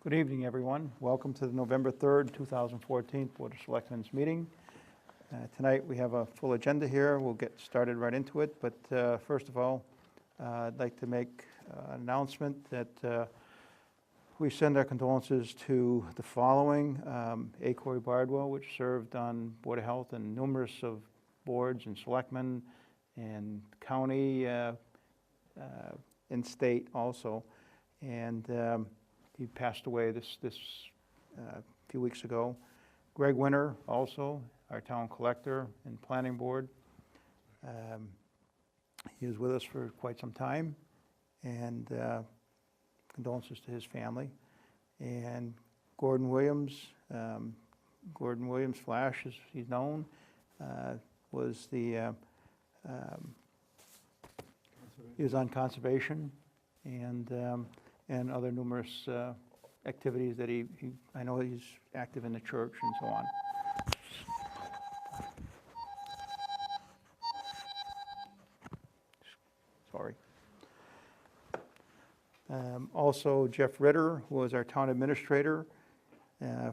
Good evening, everyone. Welcome to the November 3rd, 2014 Board of Selectmen's meeting. Tonight we have a full agenda here. We'll get started right into it, but first of all, I'd like to make an announcement that we send our condolences to the following. A. Corey Bardwell, which served on Board of Health and numerous of boards and selectmen and county and state also. And he passed away this few weeks ago. Greg Winter, also our town collector and planning board. He was with us for quite some time, and condolences to his family. And Gordon Williams, Flash, as he's known, was the he was on conservation and other numerous activities that I know he's active in the church and so on. Sorry. Also, Jeff Ritter, who was our town administrator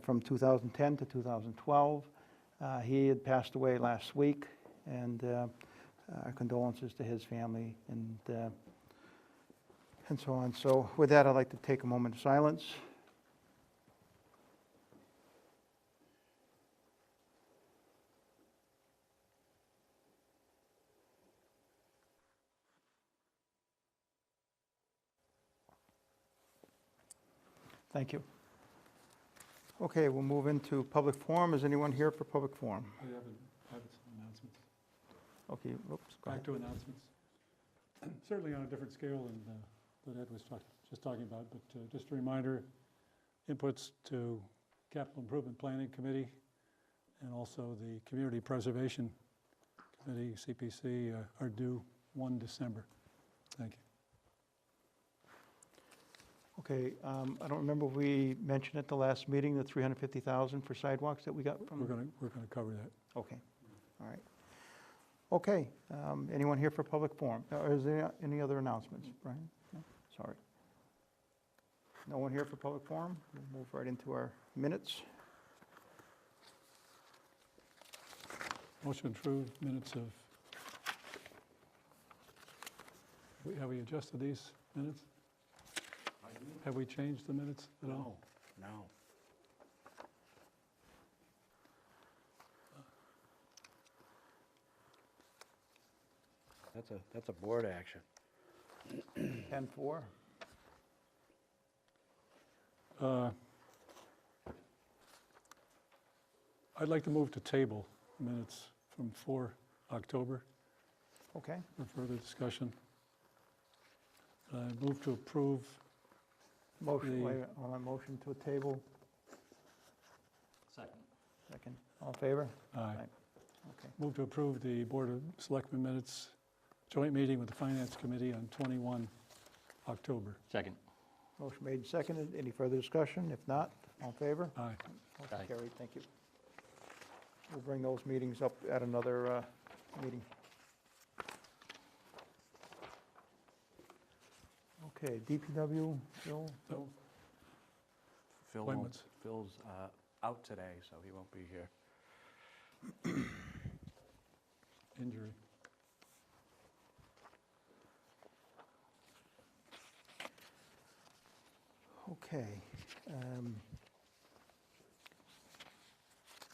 from 2010 to 2012. He had passed away last week, and our condolences to his family and so on. So with that, I'd like to take a moment of silence. Thank you. Okay, we'll move into public forum. Is anyone here for public forum? I have some announcements. Okay, oops, go ahead. Back to announcements. Certainly on a different scale than that Ed was just talking about, but just a reminder, inputs to Capital Improvement Planning Committee and also the Community Preservation Committee, CPC, are due 1 December. Thank you. Okay, I don't remember if we mentioned at the last meeting the $350,000 for sidewalks that we got from. We're going to cover that. Okay, all right. Okay, anyone here for public forum? Is there any other announcements, Brian? No? Sorry. No one here for public forum? We'll move right into our minutes. Motion to approve minutes of. Have we adjusted these minutes? Have we changed the minutes at all? No. That's a board action. 10-4. I'd like to move to table minutes from 4 October Okay, for further discussion. I move to approve. motion, wait, on a motion to a table. Second. All in favor? Aye. Okay. Move to approve the Board of Selectmen minutes, joint meeting with the Finance Committee on 21 October. Second. Motion made and seconded. Any further discussion? If not, all in favor? Aye. Motion Aye. carried. Thank you. We'll bring those meetings up at another meeting. Okay, DPW, Bill? Appointments. Phil's out today, so he won't be here. Injury. Okay.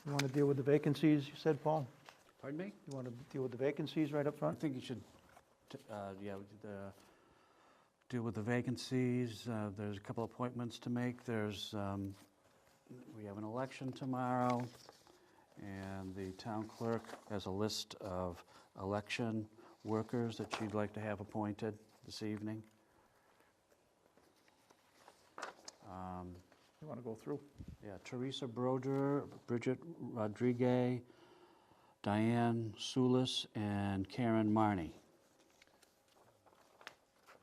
You want to deal with the vacancies, you said, Paul? Pardon me? You want to deal with the vacancies right up I front? think you should, deal with the vacancies. There's a couple appointments to make. There's, we have an election tomorrow, and the town clerk has a list of election workers that she'd like to have appointed this evening. You want to go through? Yeah, Teresa Broder, Bridget Rodriguez, Diane Sulis, and Karen Marnie.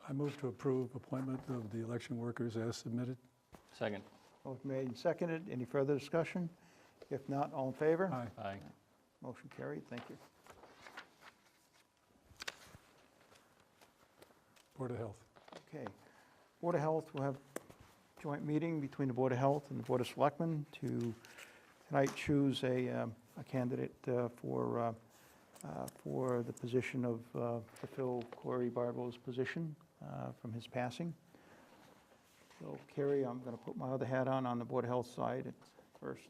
I move to approve appointment of the election workers as submitted. Second. Motion made and seconded. Any further discussion? If not, all in favor? Aye. Aye. Motion carried. Thank you. Board of Health. Okay. Board of Health will have joint meeting between the Board of Health and the Board of Selectmen to tonight choose a candidate for the position of, to fill Corey Barbo's position from his passing. So Carrie, I'm going to put my other hat on the Board of Health side at first,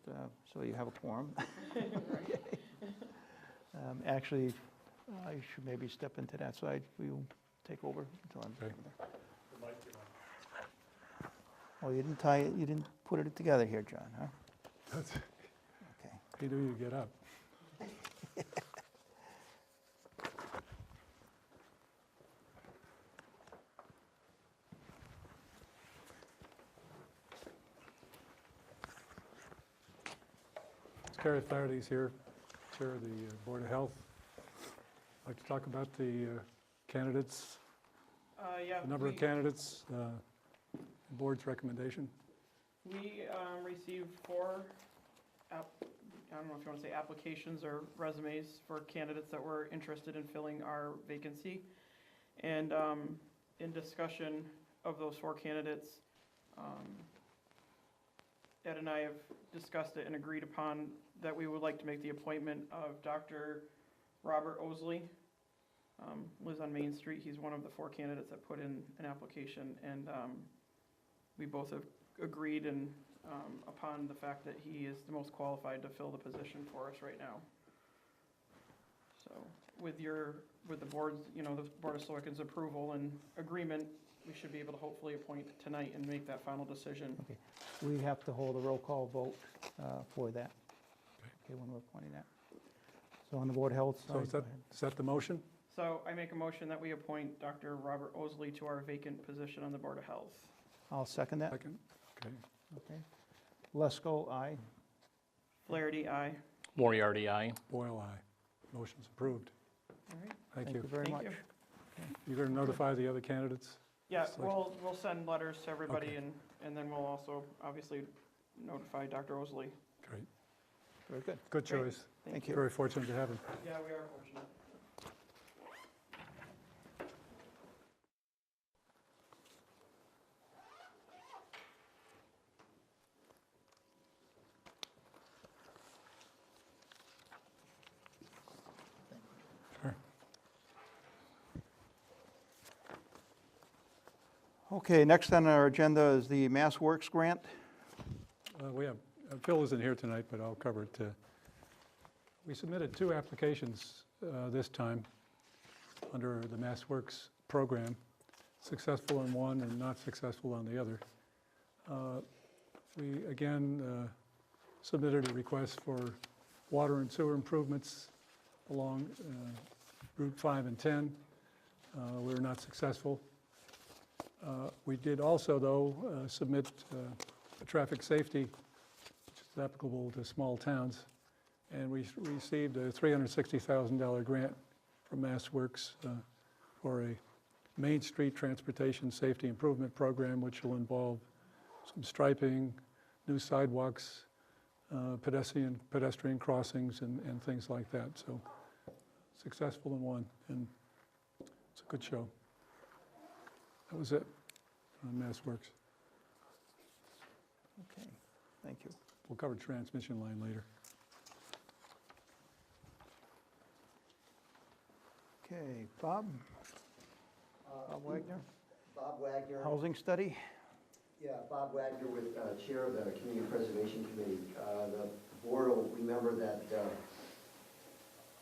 so you have a quorum. Okay. Actually, I should maybe step into that side. Will you take over until I'm Okay. there? Oh, you didn't tie it, you didn't put it together here, John, huh? Okay. He knew you'd get up. Carrie Flaherty's here, Chair of the Board of Health. Like to talk about the candidates, Yeah. the number of candidates, the board's recommendation. We received 4, I don't know if you want to say applications or resumes for candidates that were interested in filling our vacancy. And in discussion of those 4 candidates, Ed and I have discussed it and agreed upon that we would like to make the appointment of Dr. Robert Osley. Lives on Main Street. He's one of the 4 candidates that put in an application, and we both have agreed and upon the fact that he is the most qualified to fill the position for us right now. So with the board's, the Board of Selectmen's approval and agreement, we should be able to hopefully appoint tonight and make that final decision. Okay. We have to hold a roll call vote for that. Okay, when we're appointing that. So on the Board of Health So side, is go that, ahead. is that the motion? So I make a motion that we appoint Dr. Robert Osley to our vacant position on the Board of Health. I'll second that. Second? Okay. Okay. Lesko, aye. Flaherty, aye. Moriarty, aye. Boyle, aye. Motion's approved. All right. Thank you. very Thank much. you. You're going to notify the other candidates? Yeah, Select- we'll send letters to everybody, Okay. and then we'll also obviously notify Dr. Osley. Great. Very good. Good Great. choice. Thank you. Very fortunate to have him. Yeah, we are fortunate. Sure. Okay, next on our agenda is the Mass Works grant. We have, Phil isn't here tonight, but I'll cover it. We submitted 2 applications this time under the MassWorks program, successful in one and not successful on the other. We again submitted a request for water and sewer improvements along Route 5 and 10. We were not successful. We did also, though, submit a traffic safety, which is applicable to small towns, and we received a $360,000 grant from MassWorks for a Main Street Transportation Safety Improvement Program, which will involve some striping, new sidewalks, pedestrian crossings, and things like that. So successful in one, and it's a good show. That was it on MassWorks. Okay, thank you. We'll cover transmission line later. Okay, Bob? Bob Wagner? Bob Wagner. Housing study? Yeah, Bob Wagner with Chair of the Community Preservation Committee. The board will remember that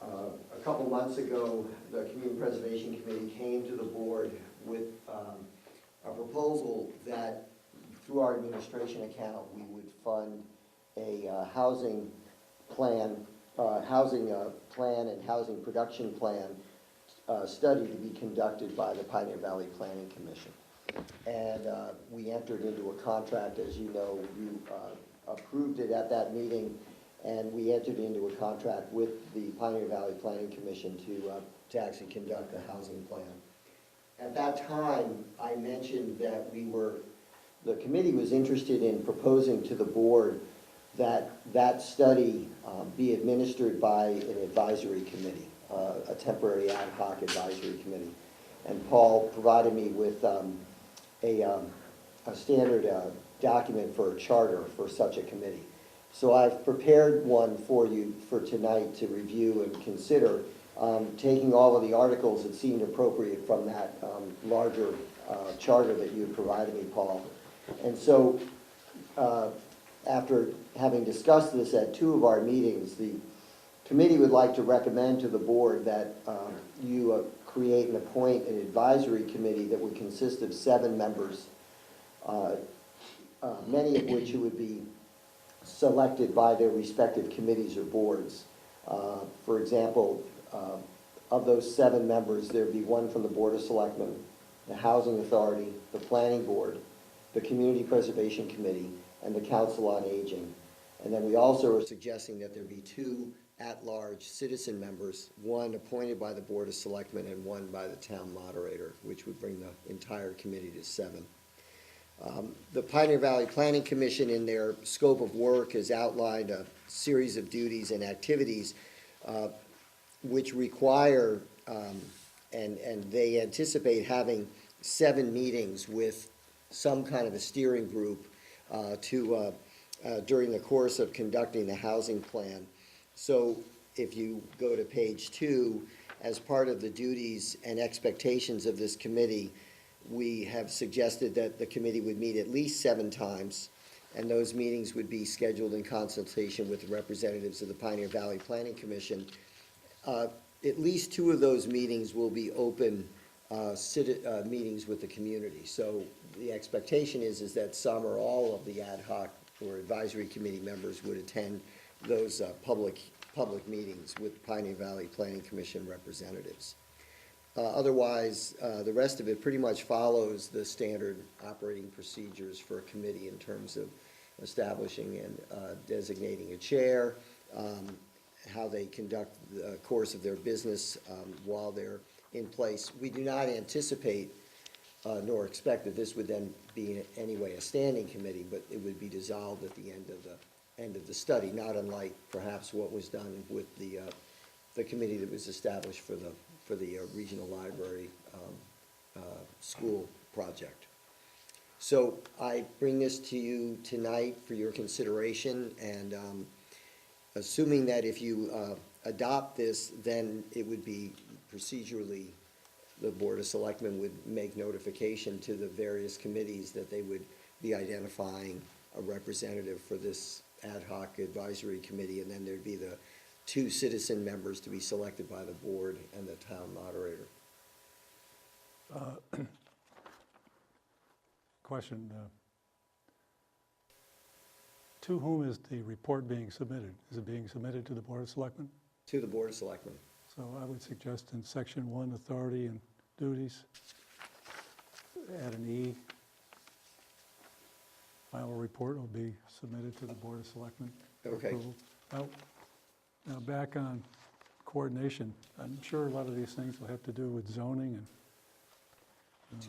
a couple months ago, the Community Preservation Committee came to the board with a proposal that through our administration account, we would fund a housing plan and housing production plan study to be conducted by the Pioneer Valley Planning Commission. And we entered into a contract, as you know, you approved it at that meeting, and we entered into a contract with the Pioneer Valley Planning Commission to actually conduct a housing plan. At that time, I mentioned that the committee was interested in proposing to the board that that study be administered by an advisory committee, a temporary ad hoc advisory committee. And Paul provided me with a standard document for a charter for such a committee. So I've prepared one for you for tonight to review and consider, taking all of the articles that seemed appropriate from that larger charter that you provided me, Paul. And so, after having discussed this at 2 of our meetings, the committee would like to recommend to the board that you create and appoint an advisory committee that would consist of 7 members, many of which who would be selected by their respective committees or boards. For example, of those 7 members, there'd be 1 from the Board of Selectmen, the Housing Authority, the Planning Board, the Community Preservation Committee, and the Council on Aging. And then we also are suggesting that there be 2 at-large citizen members, 1 appointed by the Board of Selectmen and 1 by the town moderator, which would bring the entire committee to 7. The Pioneer Valley Planning Commission, in their scope of work, has outlined a series of duties and activities which require, and they anticipate having 7 meetings with some kind of a steering group during the course of conducting the housing plan. So if you go to page 2, as part of the duties and expectations of this committee, we have suggested that the committee would meet at least 7 times, and those meetings would be scheduled in consultation with the representatives of the Pioneer Valley Planning Commission. At least 2 of those meetings will be open meetings with the community. So the expectation is that some or all of the ad hoc or advisory committee members would attend those public meetings with Pioneer Valley Planning Commission representatives. Otherwise, the rest of it pretty much follows the standard operating procedures for a committee in terms of establishing and designating a chair, how they conduct the course of their business while they're in place. We do not anticipate nor expect that this would then be in any way a standing committee, but it would be dissolved at the end of the study, not unlike perhaps what was done with the committee that was established for the regional library school project. So I bring this to you tonight for your consideration, and assuming that if you adopt this, then it would be procedurally, the Board of Selectmen would make notification to the various committees that they would be identifying a representative for this ad hoc advisory committee, and then there'd be the 2 citizen members to be selected by the board and the town moderator. Question, to whom is the report being submitted? Is it being submitted to the Board of Selectmen? To the Board of Selectmen. So I would suggest in section 1, authority and duties, add an E. Final report will be submitted to the Board of Selectmen for Okay. approval. Now back on coordination, I'm sure a lot of these things will have to do with zoning and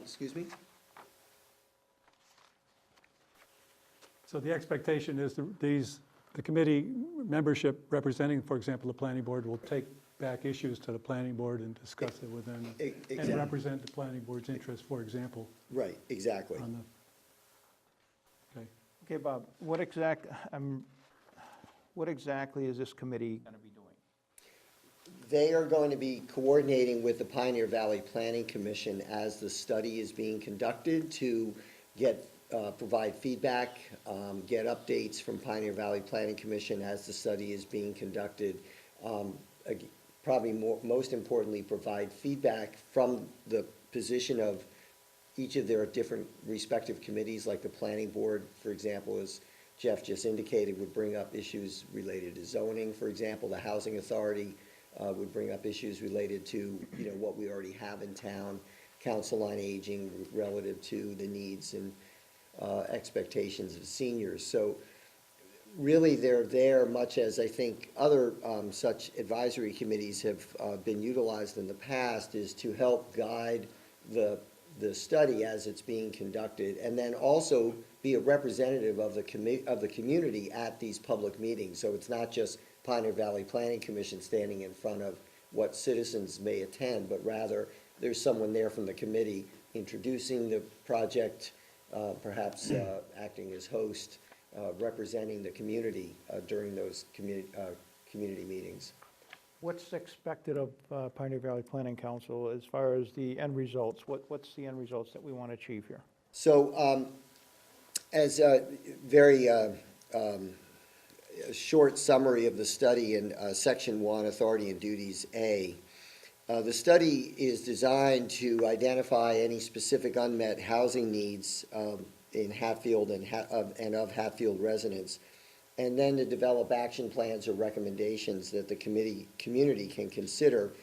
Excuse me? so the expectation is the committee membership representing, for example, the planning board will take back issues to the planning board and discuss it with them and Exactly. represent the planning board's interest, for example, Right, exactly. on the, okay. Okay, Bob, what exactly is this committee going to be doing? They are going to be coordinating with the Pioneer Valley Planning Commission as the study is being conducted to provide feedback, get updates from Pioneer Valley Planning Commission as the study is being conducted. Probably most importantly, provide feedback from the position of each of their different respective committees, like the Planning Board, for example, as Jeff just indicated, would bring up issues related to zoning, for example. The Housing Authority would bring up issues related to, what we already have in town. Council on Aging relative to the needs and expectations of seniors. So really they're there, much as I think other such advisory committees have been utilized in the past, is to help guide the study as it's being conducted, and then also be a representative of the community at these public meetings. So it's not just Pioneer Valley Planning Commission standing in front of what citizens may attend, but rather there's someone there from the committee introducing the project, perhaps acting as host, representing the community during those community meetings. What's expected of Pioneer Valley Planning Council as far as the end results? What's the end results that we want to achieve here? So as a very short summary of the study in Section 1, Authority and Duties A, the study is designed to identify any specific unmet housing needs in Hatfield and of Hatfield residents, and then to develop action plans or recommendations that the community can consider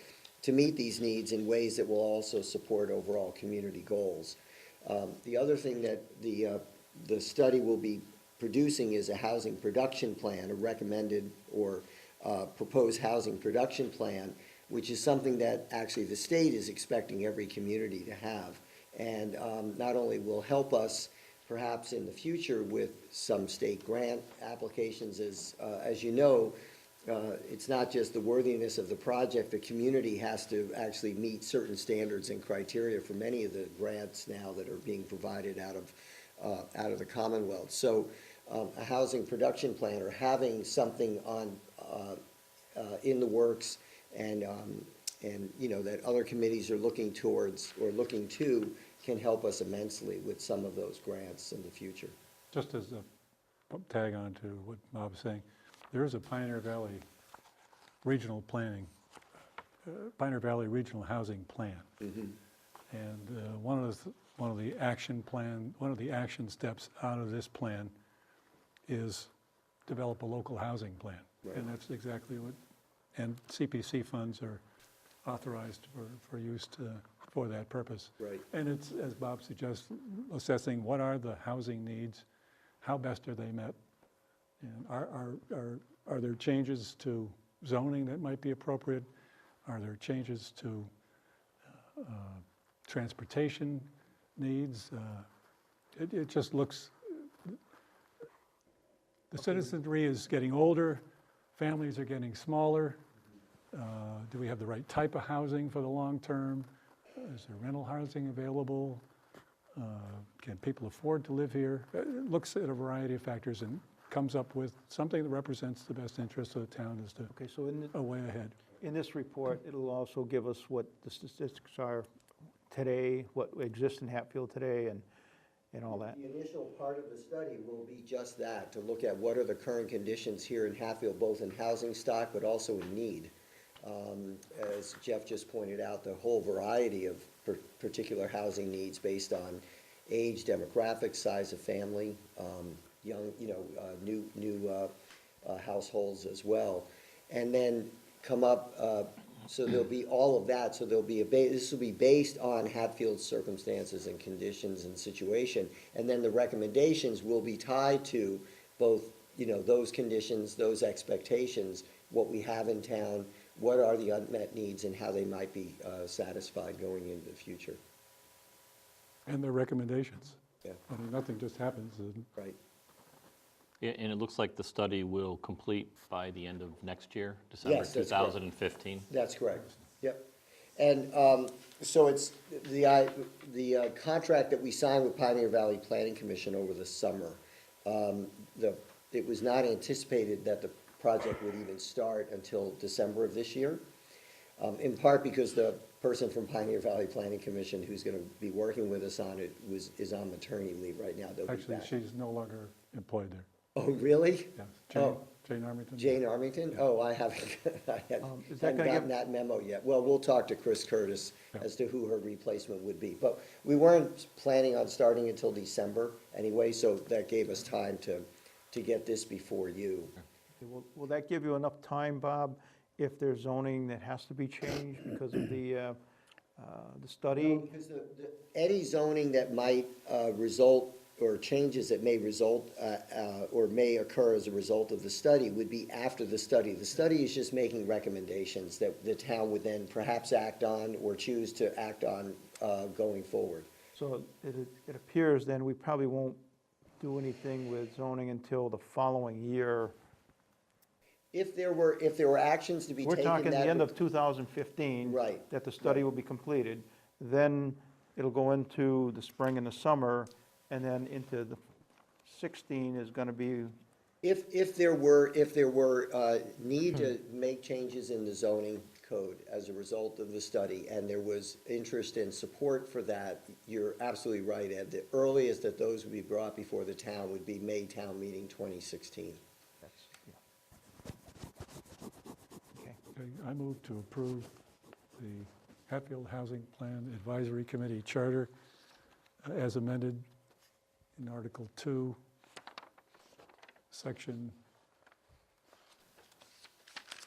to meet these needs in ways that will also support overall community goals. The other thing that the study will be producing is a housing production plan, a recommended or proposed housing production plan, which is something that actually the state is expecting every community to have. And not only will help us perhaps in the future with some state grant applications, as you know, it's not just the worthiness of the project. The community has to actually meet certain standards and criteria for many of the grants now that are being provided out of the Commonwealth. So a housing production plan, or having something on in the works, and you know, that other committees are looking towards or looking to, can help us immensely with some of those grants in the future. Just as a tag on to what Bob was saying, there is a Pioneer Valley Regional Planning, Pioneer Valley Regional Housing Plan. Mm-hmm. And one of the action steps out of this plan is develop a local housing plan. Right. And that's exactly what, and CPC funds are authorized for use for that purpose. Right. And it's, as Bob suggests, assessing what are the housing needs, how best are they met, and are there changes to zoning that might be appropriate? Are there changes to transportation needs? It just looks, the citizenry is getting older, families are getting smaller. Do we have the right type of housing for the long term? Is there rental housing available? Can people afford to live here? It looks at a variety of factors and comes up with something that represents the best interests of the town as to Okay, so a way ahead. in this report, it'll also give us what the statistics are today, what exists in Hatfield today, and all that. The initial part of the study will be just that, to look at what are the current conditions here in Hatfield, both in housing stock but also in need. As Jeff just pointed out, the whole variety of particular housing needs based on age, demographics, size of family, young, new households as well. And then come up, so there'll be all of that, so there'll be this will be based on Hatfield's circumstances and conditions and situation, and then the recommendations will be tied to both, those conditions, those expectations, what we have in town, what are the unmet needs, and how they might be satisfied going into the future. And their recommendations. Yeah. I mean, nothing just happens. Right. Yeah, and it looks like the study will complete by the end of next year, December Yes, that's correct. 2015. That's correct. Yep. And so it's the contract that we signed with Pioneer Valley Planning Commission over the summer. It was not anticipated that the project would even start until December of this year, in part because the person from Pioneer Valley Planning Commission who's going to be working with us on it is on maternity leave right now. They'll be Actually, back. she's no longer employed there. Oh, really? Yes. Jane Armington? Jane Armington? Oh, I haven't, Is that hadn't gonna gotten give- that memo yet. Well, we'll talk to Chris Curtis Yeah. as to who her replacement would be. But we weren't planning on starting until December anyway, so that gave us time to get this before you. Okay, will that give you enough time, Bob, if there's zoning that has to be changed because of the study? No, because any zoning that might result, or changes that may result or may occur as a result of the study would be after the study. The study is just making recommendations that the town would then perhaps act on or choose to act on going forward. So it appears then we probably won't do anything with zoning until the following year. If there were actions to be We're taken, talking the that end would- of 2015. Right. That the study will be completed. Then it'll go into the spring and the summer, and then into the 16 is going to be, If there were need to make changes in the zoning code as a result of the study, and there was interest and support for that, you're absolutely right, Ed. The earliest that those would be brought before the town would be May Town Meeting 2016. okay. Okay, I move to approve the Hatfield Housing Plan Advisory Committee Charter as amended in Article 2, Section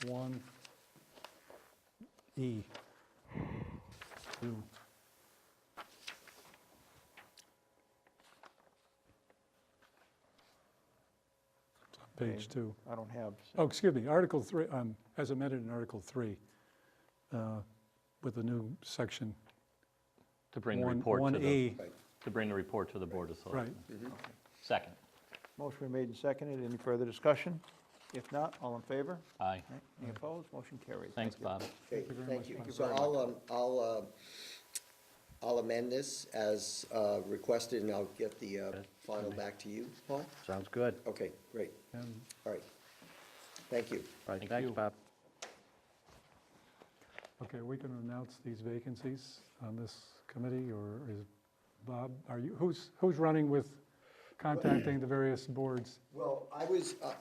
1E. 2. It's on Page Okay. 2. I don't have, Oh, excuse me, Article 3, as amended in Article 3, with the new section To bring the 1, report to the, 1E. to bring the report to the Board of Right. Selectmen. Second. motion been made and seconded. Any further discussion? If not, all in favor? Aye. Any opposed? Motion carries. Thanks, Thank you. Bob. Okay, you very thank much, you. Bob. So I'll amend this as requested, and I'll get the final back to you, Paul? Sounds good. Okay, great, And all right. Thank you. Right, Thank thanks, you. Bob. Okay, we can announce these vacancies on this committee, or is Bob, who's running with contacting the various boards? Well,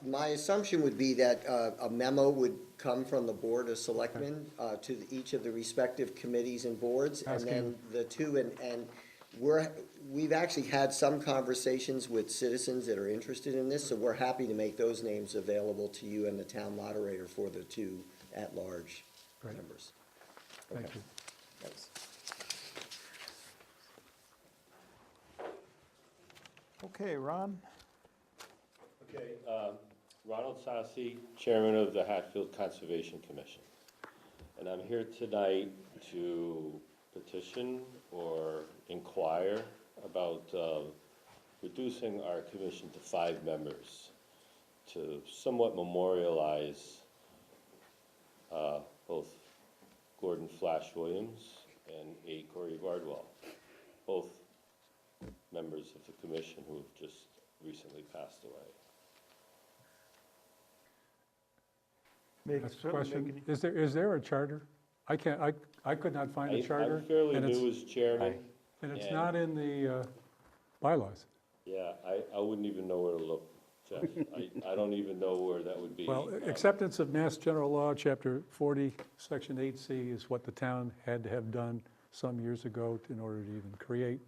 my assumption would be that a memo would come from the Board of Selectmen to each of the respective committees and boards, and then the two, and we've actually had some conversations with citizens that are interested in this, so we're happy to make those names available to you and the town moderator for the two at-large Great. members. Thank Okay, you. thanks. Okay, Ron? Okay, Ronald Sassi, Chairman of the Hatfield Conservation Commission. And I'm here tonight to petition or inquire about reducing our commission to 5 members to somewhat memorialize both Gordon Flash Williams and A. Corey Bardwell, both members of the commission who have just recently passed away. That's the question. Is there a charter? I could not find a charter. I'm fairly and it's- new as chairman. And it's and- not in the bylaws. Yeah, I wouldn't even know where to look, Jeff. I don't even know where that would be. Well, acceptance of Mass General Law, Chapter 40, Section 8C is what the town had to have done some years ago in order to even create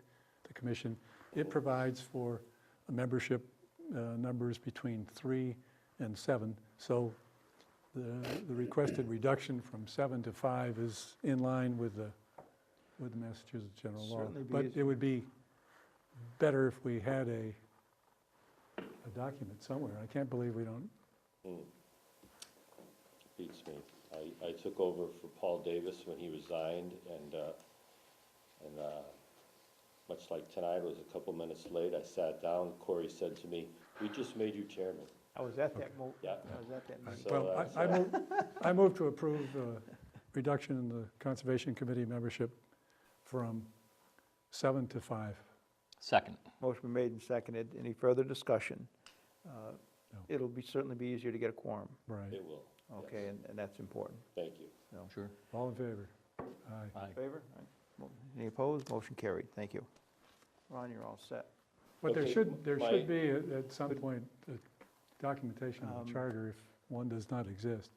the commission. It provides for a membership numbers between 3 and 7. So the requested reduction from 7 to 5 is in line with the Massachusetts General Law. Certainly be But easy. it would be better if we had a document somewhere. I can't believe we don't. Beats me. I took over for Paul Davis when he resigned, and much like tonight, I was a couple minutes late. I sat down. Corey said to me, "We just made you chairman." I was at that mo, Yeah. I was at that meeting. So Well, that's, I move to approve reduction in the Conservation Committee membership from 7 to 5. Second. Motion been made and seconded. Any further discussion? No. It'll certainly be easier to get a quorum, Right. it will. okay, and that's important. Thank you. Sure. All in favor? Aye. Aye. Favor? Any opposed? Motion carried. Thank you. Ron, you're all set. But there Okay, should my- be at some point a documentation of the charter if one does not exist.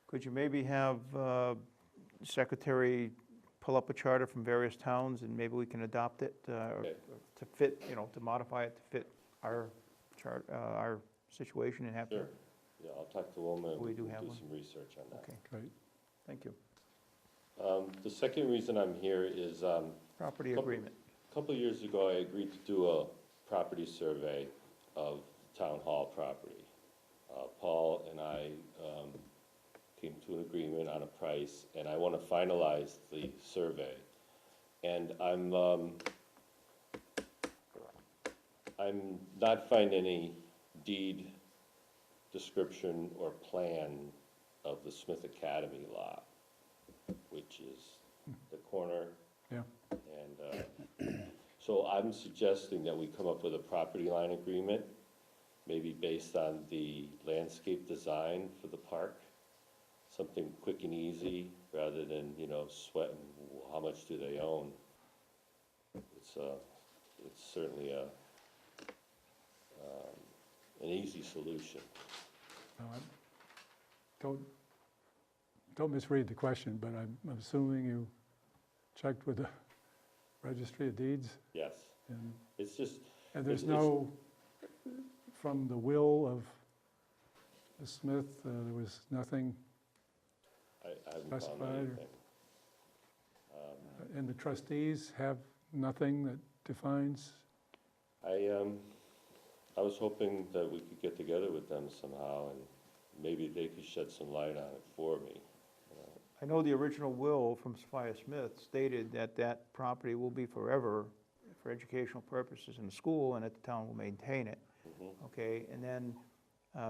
Could you maybe have Secretary pull up a charter from various towns, and maybe we can adopt it or Okay. to fit, to modify it to fit our our situation in Hatfield? Sure. Yeah, I'll talk to Wilma and We we do can have do one. some research on that. Okay, Great. thank you. The second reason I'm here is, Property Couple- agreement. a couple of years ago, I agreed to do a property survey of town hall property. Paul and I came to an agreement on a price, and I want to finalize the survey. And I'm not finding any deed description or plan of the Smith Academy lot, which is the corner. Yeah. And So I'm suggesting that we come up with a property line agreement, maybe based on the landscape design for the park. Something quick and easy, rather than, sweating, how much do they own? It's certainly an easy solution. No, don't misread the question, but I'm assuming you checked with the Registry of Deeds, Yes, and it's just, there's it's- no, from the will of the Smith, there was nothing, I haven't found Specified or- anything. and the trustees have nothing that defines, I was hoping that we could get together with them somehow, and maybe they could shed some light on it for me. I know the original will from Sophia Smith stated that that property will be forever for educational purposes in the school, and that the town will maintain it. Mhm. Okay, and then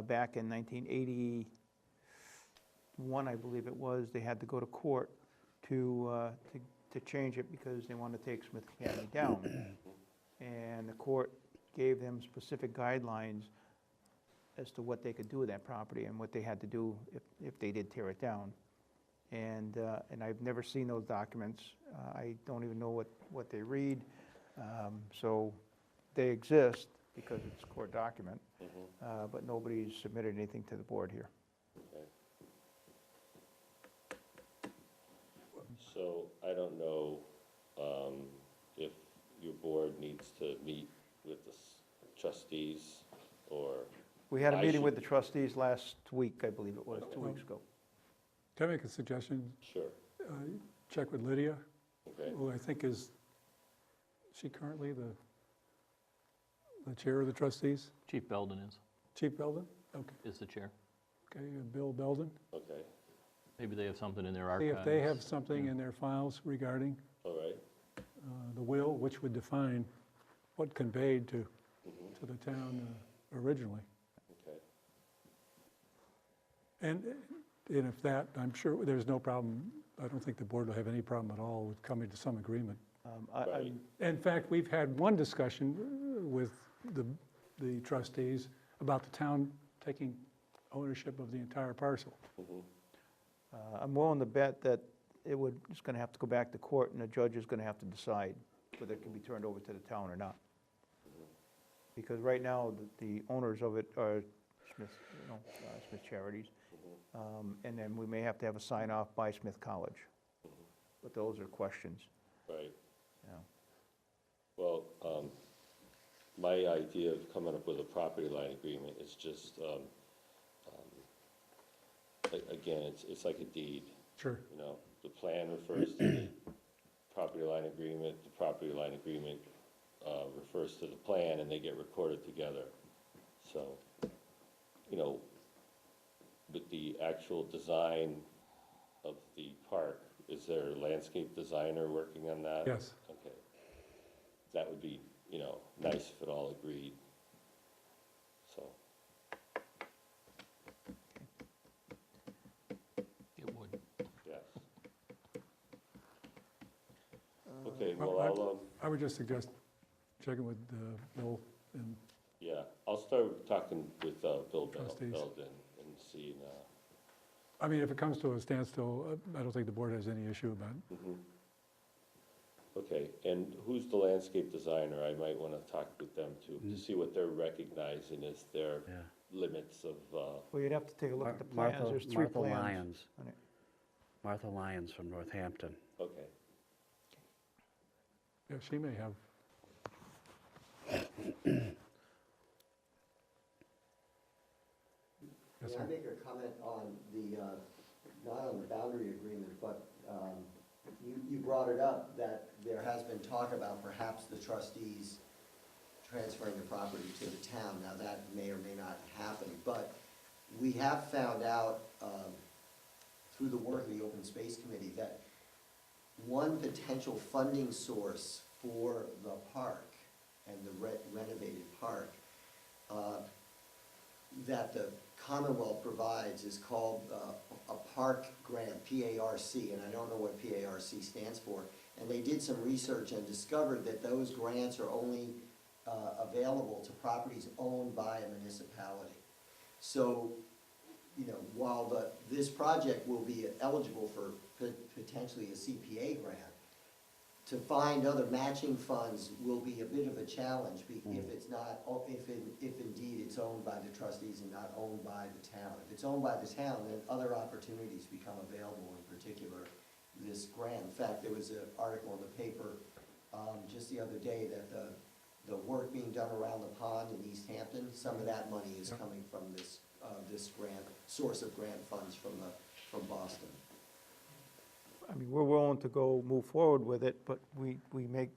back in 1981, I believe it was, they had to go to court to change it because they wanted to take Smith Academy down. And the court gave them specific guidelines as to what they could do with that property and what they had to do if they did tear it down. And I've never seen those documents. I don't even know what they read. So they exist because it's a court document, but nobody's submitted anything to the board here. Okay. So I don't know if your board needs to meet with the trustees, or, We had a I meeting should- with the trustees last week, I believe it was, 2 weeks ago. can I make a suggestion? sure, Check with Lydia, okay, who I think is she currently the chair of the trustees? Chief Belden Chief Belden? Okay, is the chair. okay, Bill Belden. okay, Maybe they have something in their See archives. if they have something in their files regarding all right, the will, which would define what conveyed to the town originally. okay. And if that, I'm sure there's no problem, I don't think the board will have any problem at all with coming to some agreement. Right. In fact, we've had one discussion with the trustees about the town taking ownership of the entire parcel. Mhm. I'm willing to bet that it's going to have to go back to court, and the judge is going to have to decide whether it can be turned over to the town or not. Because right now, the owners of it are Smith, Smith Charities, and then we may have to have a sign-off by Smith College. But those are questions, Right. you know. Well, my idea of coming up with a property line agreement is just, again, it's like a deed, Sure. The plan refers to the property line agreement, the property line agreement refers to the plan, and they get recorded together. So, with the actual design of the park, is there a landscape designer working on that? Yes. Okay. That would be, nice if it all agreed, so. It would. Yes. Okay, Well, well, I would just suggest checking with Bill and, yeah, I'll start talking with Bill Trustees. Belden and seeing, I mean, if it comes to a standstill, I don't think the board has any issue about it. okay, and who's the landscape designer? I might want to talk with them too, to see what they're recognizing as their Yeah. limits of, Well, you'd have to take a look at the plans, there's 3 Martha plans. Lyons. on it. Martha Lyons from Northampton. okay. Yeah, she may have. Yes, May I sir. make a comment on not on the boundary agreement, but you brought it up that there has been talk about perhaps the trustees transferring the property to the town. Now, that may or may not happen, but we have found out through the work of the Open Space Committee that one potential funding source for the park and the renovated park that the Commonwealth provides is called a park grant, PARC, and I don't know what PARC stands for. And they did some research and discovered that those grants are only available to properties owned by a municipality. So, you know, while this project will be eligible for potentially a CPA grant, to find other matching funds will be a bit of a challenge if it's not, if indeed it's owned by the trustees and not owned by the town. If it's owned by the town, then other opportunities become available, in particular this grant. In fact, there was an article in the paper just the other day that the work being done around the pond in East Hampton, some of that money is coming from this grant, source of grant funds from Boston. I mean, we're willing to move forward with it, but we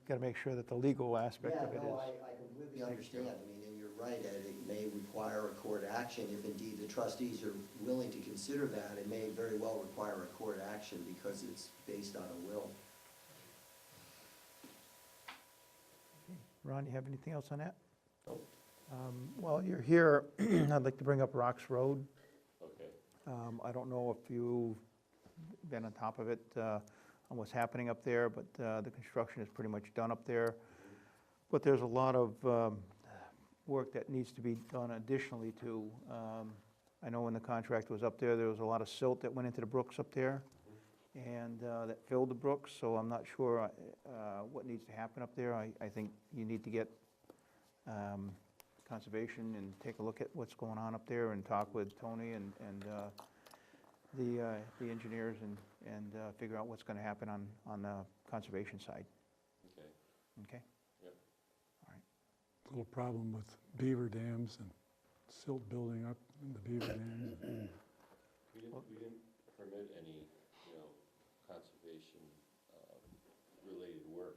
gotta make sure that the legal aspect of it is. Yeah, no, I completely understand. I mean, and you're right, Ed, it may require a court action if indeed the trustees are willing to consider that. It may very well require a court action because it's based on a will. Ron, you have anything else on that? Nope. Well, you're here, I'd like to bring up Rocks Road. Okay. I don't know if you've been on top of it, on what's happening up there, but the construction is pretty much done up there. But there's a lot of work that needs to be done additionally to, I know when the contract was up there, there was a lot of silt that went into the brooks up there, and that filled the brooks, so I'm not sure what needs to happen up there. I think you need to get conservation and take a look at what's going on up there and talk with Tony and the engineers and figure out what's going to happen on the conservation side. Okay. Okay? Yep. All right. Little problem with beaver dams and silt building up in the beaver dam. We didn't permit any, you know, conservation related work.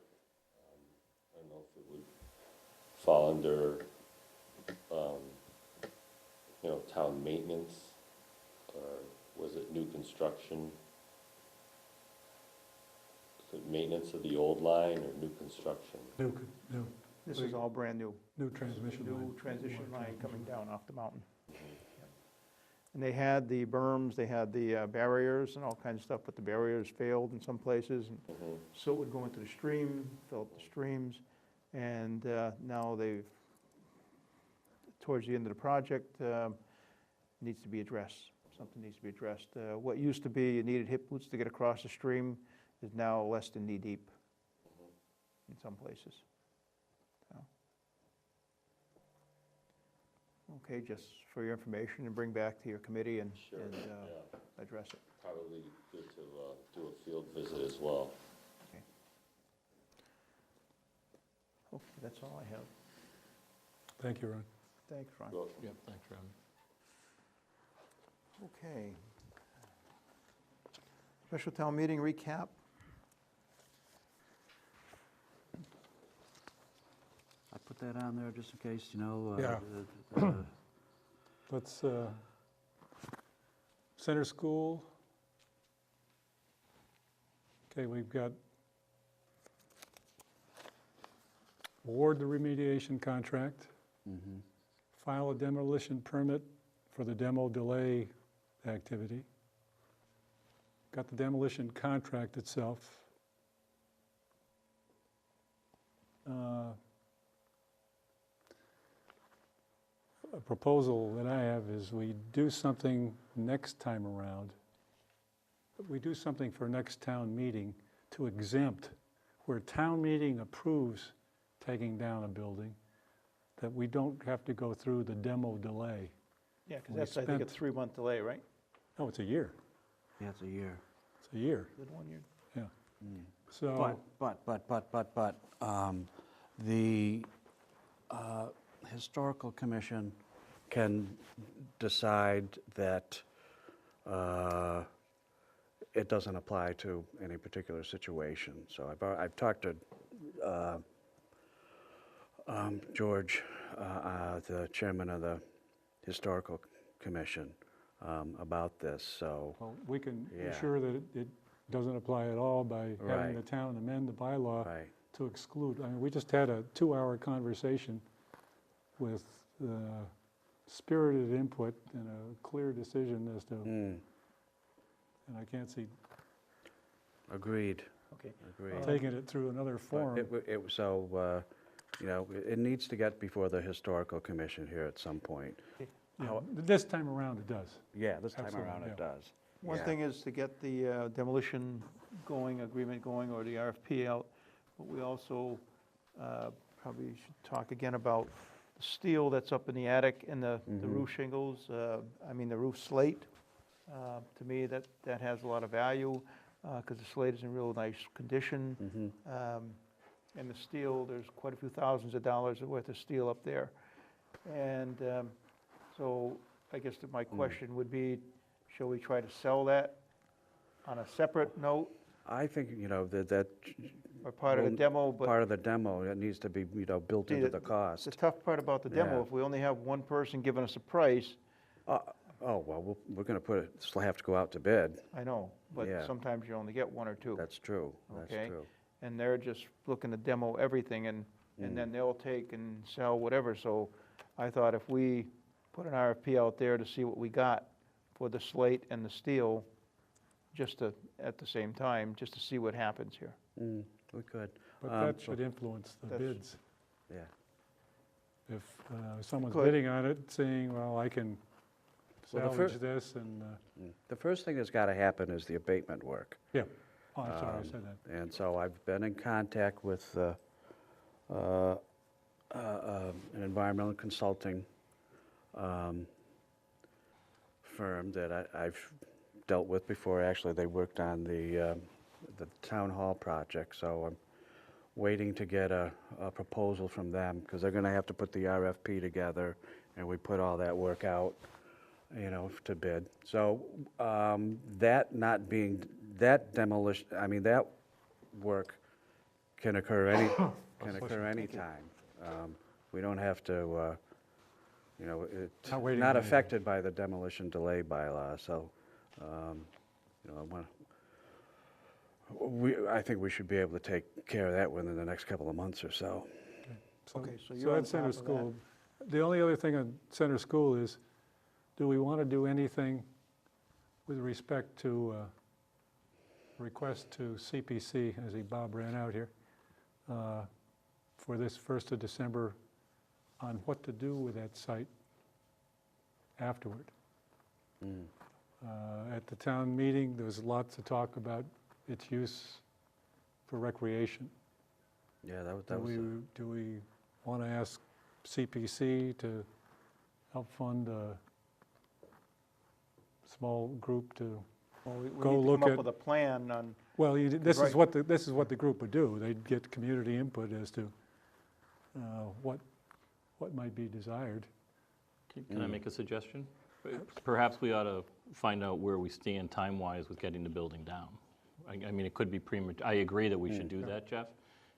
I don't know if it would fall under, you know, town maintenance, or was it new construction? Was it maintenance of the old line or new construction? New This is all brand new. transmission line. New transition line coming down off the mountain. And they had the berms, they had the barriers and all kinds of stuff, but the barriers failed in some places. And silt would go into the stream, fill up the streams. And now towards the end of the project, needs to be addressed. Something needs to be addressed. What used to be you needed hip boots to get across the stream is now less than knee deep in some places. So. Okay, just for your information, and bring back to your committee and Sure, yeah. address it. Probably good to do a field visit as well. Okay, that's all I have. Thank you, Ron. Thanks, Ron. Well, Yep, thanks, Ron. Okay. Special town meeting recap. I put that on there just in case, you know. Yeah. Let's, center school. Okay, we've got award the remediation contract, Mhm. file a demolition permit for the demo delay activity. Got the demolition contract itself. A proposal that I have is we do something next time around. We do something for next town meeting to exempt, where town meeting approves taking down a building, that we don't have to go through the demo delay. Yeah, because We that's, I think, a spent- 3-month delay, right? No, it's a year. Yeah, it's a year. It's a year, Is it 1 year? yeah. Mm. So, But, the Historical Commission can decide that it doesn't apply to any particular situation. So I've talked to George, the chairman of the Historical Commission, about this, so, well, we can Yeah. ensure that it doesn't apply at all by having Right. the town amend the bylaw right. to exclude. I mean, we just had a 2-hour conversation with spirited input and a clear decision as to, Mm, and I can't see, agreed. Okay. Agreed. taking it through another But forum. it needs to get before the historical commission here at some point. Yeah, this time around it does. Yeah, this time Absolutely, around it yeah. does. One Yeah. thing is to get the demolition going, agreement going, or the RFP out, but we also probably should talk again about the steel that's up in the attic and the roof shingles, the roof slate. To me, that has a lot of value, because the slate is in real nice condition. And the steel, there's quite a few thousands of dollars worth of steel up there. And so I guess that my question would be, shall we try to sell that on a separate note, I think, that or part of the Well, demo? But part of the demo, it needs to be, built See, into the- the cost. the tough part about the demo, Yeah. if we only have one person giving us a price, Well, we're going to still have to go out to bid. I know, but Yeah. sometimes you only get one or two. That's true, that's Okay. true. And they're just looking to demo everything, and then they'll take and sell whatever. So I thought if we put an RFP out there to see what we got for the slate and the steel, just to, at the same time, just to see what happens here. We could. But Um, that so- should influence the That's- bids. Yeah. If someone's Could. bidding on it, saying, well, I can Well, the salvage this, and, The first thing that's got to happen is the abatement work. yeah. Oh, I'm sorry, I said that. And so I've been in contact with an environmental consulting firm that I've dealt with before. Actually, they worked on the town hall project, so I'm waiting to get a proposal from them, because they're going to have to put the RFP together, and we put all that work out, to bid. So that demolition, that work can occur anytime. We don't have to, it's Not waiting not for anything. affected by the demolition delay bylaw, so, I think we should be able to take care of that within the next couple of months or so. Okay, so So you're on at Center top of that. School, the only other thing on Center School is, do we want to do anything with respect to request to CPC, I see Bob ran out here, for this 1st of December, on what to do with that site afterward? At the town meeting, there was lots of talk about its use for recreation. Yeah, that Do was, we want to ask CPC to help fund a small group to, Well, we Go need to look come up at- with a plan on, well, this Right. is what the group would do. They'd get community input as to what might be desired. Can I make a suggestion? Perhaps we ought to find out where we stand time-wise with getting the building down. It could be premature. I agree that we should do that, Jeff.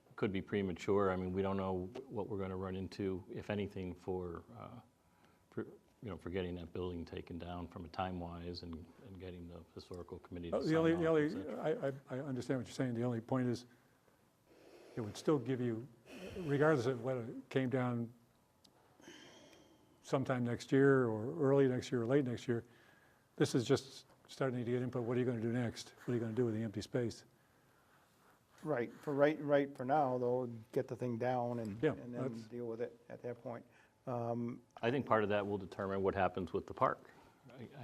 It could be premature. We don't know what we're going to run into, if anything, for getting that building taken down from a time-wise and getting the historical committee to sign The off. only, et cetera. I understand what you're saying. The only point is, it would still give you, regardless of whether it came down sometime next year, or early next year, or late next year, this is just starting to get input. What are you going to do next? What are you going to do with the empty space? right for now, though, get the thing down and Yeah, and then that's- deal with it at that point. I think part of that will determine what happens with the park.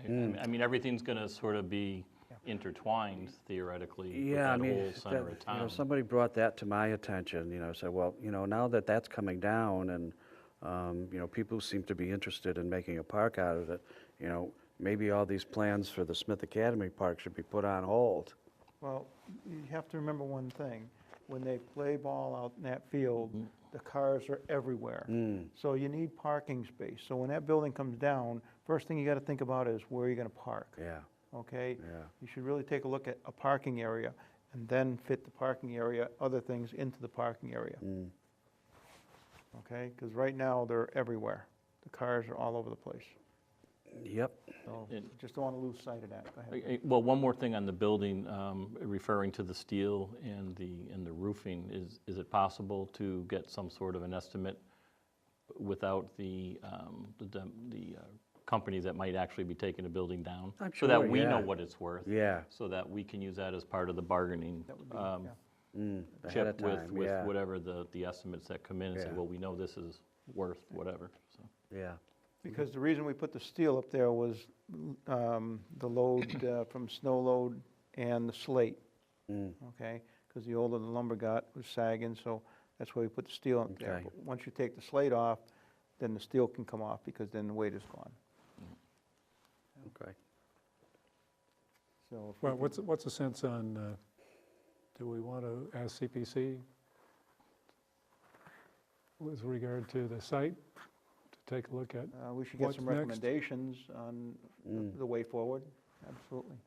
Everything's going to sort of be intertwined theoretically with yeah, that whole center of town. somebody brought that to my attention, said, well, now that that's coming down and, people seem to be interested in making a park out of it, maybe all these plans for the Smith Academy Park should be put on hold. Well, you have to remember one thing. When they play ball out in that field, the cars are everywhere. So you need parking space. So when that building comes down, first thing you got to think about is where you're going to park, Yeah, okay? yeah. You should really take a look at a parking area and then fit the parking area, other things into the parking area. Okay? Because right now, they're everywhere. The cars are all over the place. Yep. So And- just don't want to lose sight of that. Go ahead. Well, one more thing on the building, referring to the steel and the roofing, is it possible to get some sort of an estimate without the companies that might actually be taking the building down. I'm So that sure, we know yeah. what it's worth. Yeah. So that we can use that as part of the bargaining That would be, um, yeah. Ahead of chip with, time, with yeah, whatever the estimates that come in and say, Yeah. well, we know this is worth whatever, so. yeah. Because the reason we put the steel up there was the load from snow load and the slate, Mm, okay? Because the older the lumber got, it was sagging, so that's why we put the steel up there. Okay. But once you take the slate off, then the steel can come off, because then the weight is gone. okay. So, if we Well, can- what's the sense on, do we want to ask CPC with regard to the site, to take a look at? we should get what's some next? recommendations on the way forward, absolutely.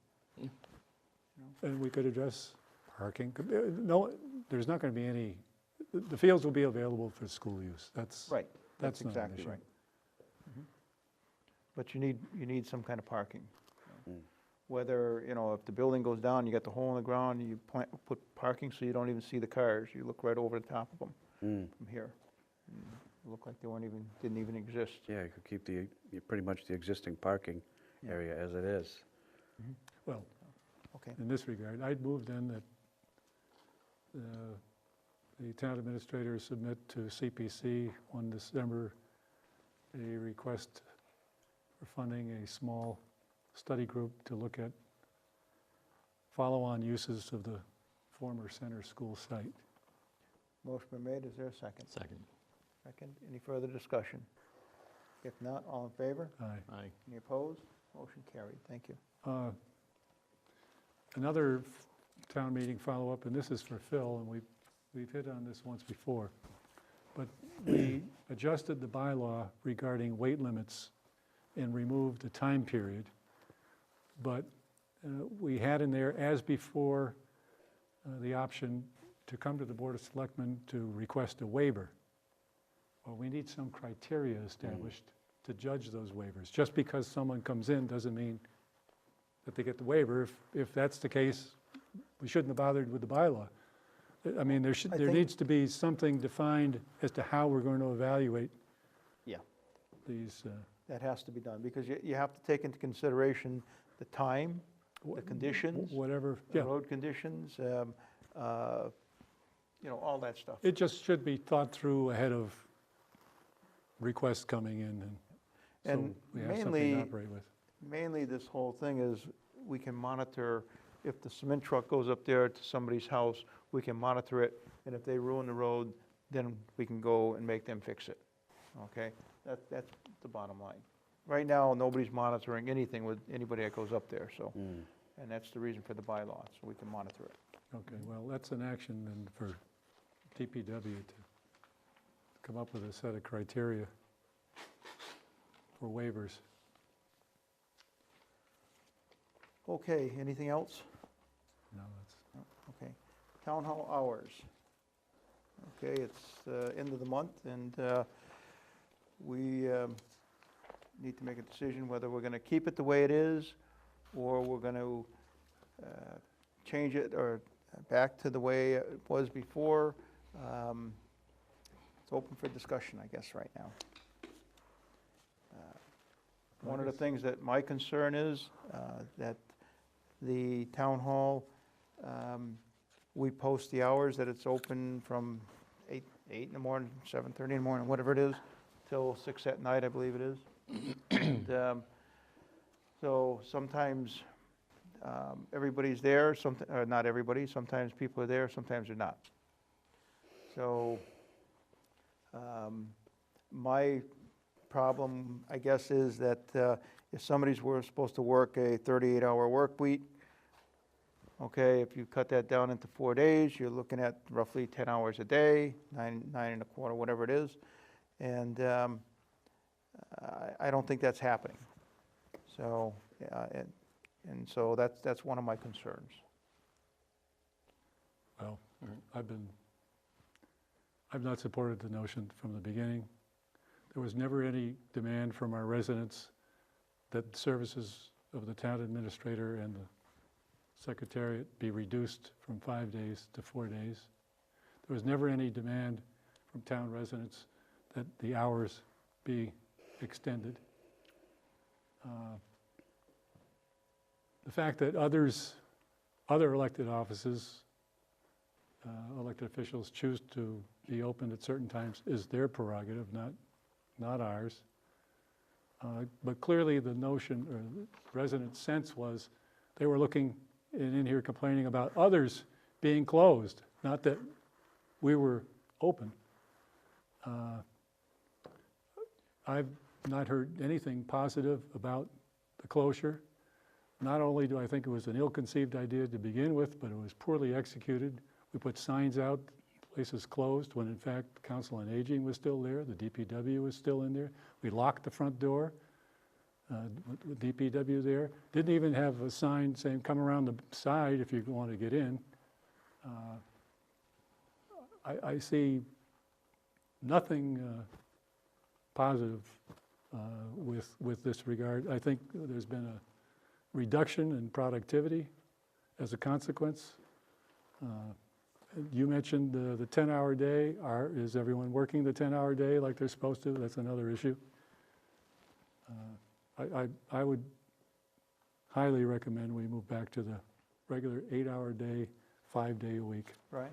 And we could address parking. No, there's not going to be any, the fields will be available for school use. That's, Right, that's That's not an exactly issue. right. But you need some kind of parking. Whether, if the building goes down, you got the hole in the ground, you put parking so you don't even see the cars, you look right over the top of them from here. It looked like they didn't even exist. Yeah, you could keep pretty much the existing parking Yeah. area as it is. well, Okay, in this regard, I'd move then that the town administrator submit to CPC on December a request for funding a small study group to look at follow-on uses of the former center school site. motion been made, is there a second? Second. Second, any further discussion? If not, all in favor? Aye. Aye. Any opposed? Motion carried, thank you. Another town meeting follow-up, and this is for Phil, and we've hit on this once before, but we adjusted the bylaw regarding weight limits and removed the time period. But we had in there, as before, the option to come to the Board of Selectmen to request a waiver. Well, we need some criteria established to judge those waivers. Just because someone comes in doesn't mean that they get the waiver. If that's the case, we shouldn't have bothered with the bylaw. I mean, there I think- needs to be something defined as to how we're going to evaluate Yeah. these. That has to be done, because you have to take into consideration the time, the conditions, Whatever, the yeah. road conditions, all that stuff. It just should be thought through ahead of requests coming in, and so And we have something mainly- to operate with. Mainly, this whole thing is, we can monitor, if the cement truck goes up there to somebody's house, we can monitor it, and if they ruin the road, then we can go and make them fix it, okay? That's the bottom line. Right now, nobody's monitoring anything with anybody that goes up there, so, and that's the reason for the bylaw, so we can monitor it. Okay, well, that's an action then for DPW to come up with a set of criteria for waivers. Okay, anything else? No, that's, Okay. Town hall hours. Okay, it's end of the month, and we need to make a decision whether we're going to keep it the way it is, or we're going to change it or back to the way it was before. It's open for discussion, I guess, right now. One of the things that my concern is, that the town hall, we post the hours that it's open from 8 in the morning, 7:30 in the morning, whatever it is, till 6 at night, I believe it is. And, so sometimes everybody's there, or not everybody, sometimes people are there, sometimes they're not. So my problem, I guess, is that if somebody's supposed to work a 38-hour work week, okay, if you cut that down into 4 days, you're looking at roughly 10 hours a day, 9.25, whatever it is. And I don't think that's happening. So, and so that's one of my concerns. well, I've not supported the notion from the beginning. There was never any demand from our residents that services of the town administrator and the secretariat be reduced from 5 days to 4 days. There was never any demand from town residents that the hours be extended. The fact that other elected offices, elected officials choose to be open at certain times is their prerogative, not ours. But clearly the notion, or the residents' sense was, they were looking in here complaining about others being closed, not that we were open. I've not heard anything positive about the closure. Not only do I think it was an ill-conceived idea to begin with, but it was poorly executed. We put signs out, places closed, when in fact Council on Aging was still there, the DPW was still in there. We locked the front door with DPW there. Didn't even have a sign saying, come around the side if you want to get in. I see nothing positive with this regard. I think there's been a reduction in productivity as a consequence. You mentioned the 10-hour day. Is everyone working the 10-hour day like they're supposed to? That's another issue. I would highly recommend we move back to the regular 8-hour day, 5-day a week. Right?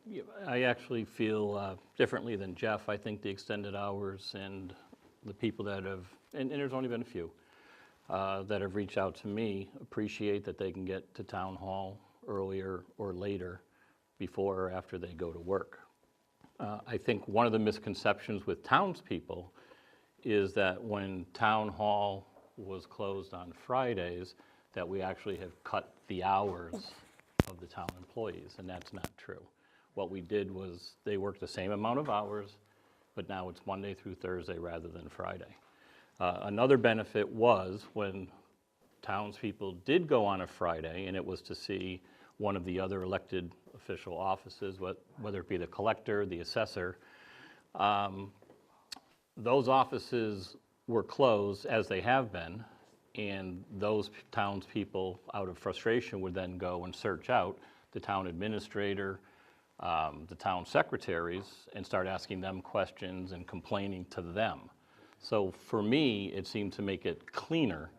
Yeah, I actually feel differently than Jeff. I think the extended hours and the people that have, and there's only been a few, that have reached out to me, appreciate that they can get to town hall earlier or later, before or after they go to work. I think one of the misconceptions with townspeople is that when town hall was closed on Fridays, that we actually have cut the hours of the town employees, and that's not true. What we did was they worked the same amount of hours, but now it's Monday through Thursday rather than Friday. Another benefit was when townspeople did go on a Friday, and it was to see one of the other elected official offices, whether it be the collector, the assessor. Those offices were closed, as they have been, and those townspeople, out of frustration, would then go and search out the town administrator, the town secretaries, and start asking them questions and complaining to them. So for me, it seemed to make it cleaner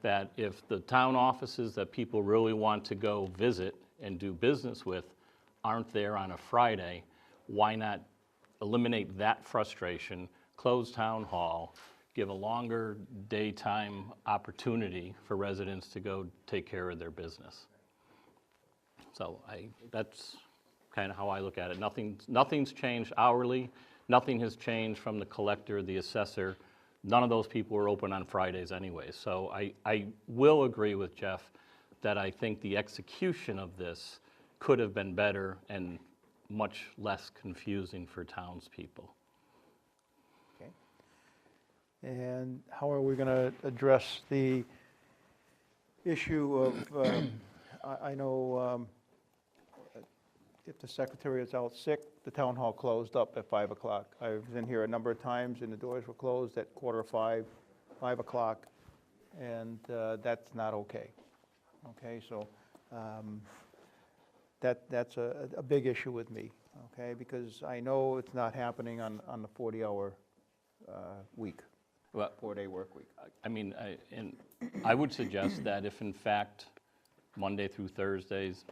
that if the town offices that people really want to go visit and do business with aren't there on a Friday, why not eliminate that frustration, close town hall, give a longer daytime opportunity for residents to go take care of their business. So that's kind of how I look at it. Nothing's changed hourly. Nothing has changed from the collector, the assessor. None of those people were open on Fridays anyway. So I will agree with Jeff that I think the execution of this could have been better and much less confusing for townspeople. Okay. And how are we going to address the issue of, I know if the secretary is out sick, the town hall closed up at 5 o'clock. I've been here a number of times and the doors were closed at 4:45, 5 o'clock, and that's not okay. Okay, so that's a big issue with me, okay, because I know it's not happening on the 40-hour week, Well, 4-day work week. I mean, I would suggest that if in fact Monday through Thursdays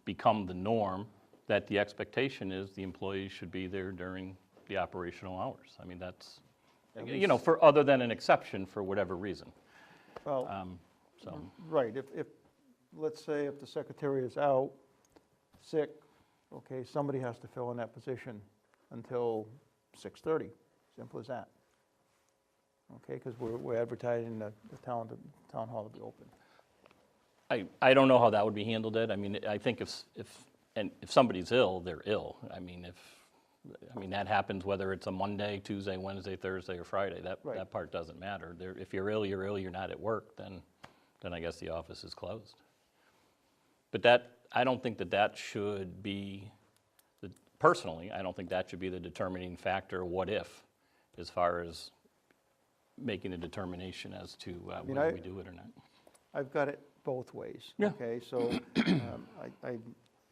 become the norm, that the expectation is the employees should be there during the operational hours. I mean, that's, you know, for other than an exception for whatever reason. Well, So, right, if, let's say if the secretary is out sick, okay, somebody has to fill in that position until 6:30, simple as that. Okay, because we're advertising the town hall to be open. I don't know how that would be handled, Ed. I mean, I think if somebody's ill, they're ill. I mean, that happens whether it's a Monday, Tuesday, Wednesday, Thursday, or Friday. Right. That part doesn't matter. If you're ill, you're not at work, then I guess the office is closed. But I don't think that should be, personally, I don't think that should be the determining factor, what if, as far as making a determination as to whether we do it or not. I've got it both ways. Yeah. Okay, so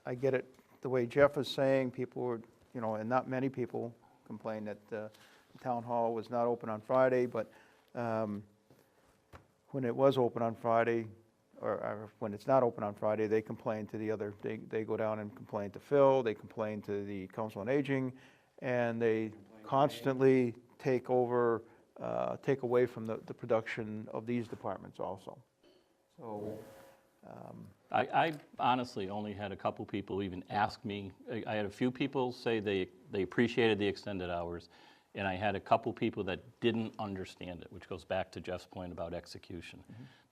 I get it the way Jeff is saying, people were, you know, and not many people complained that the town hall was not open on Friday, but when it was open on Friday, or when it's not open on Friday, they complain to the other, they go down and complain to Phil, they complain to the Council on Aging, and they constantly take over, take away from the production of these departments also. So, I honestly only had a couple people even ask me, I had a few people say they appreciated the extended hours, and I had a couple people that didn't understand it, which goes back to Jeff's point about execution.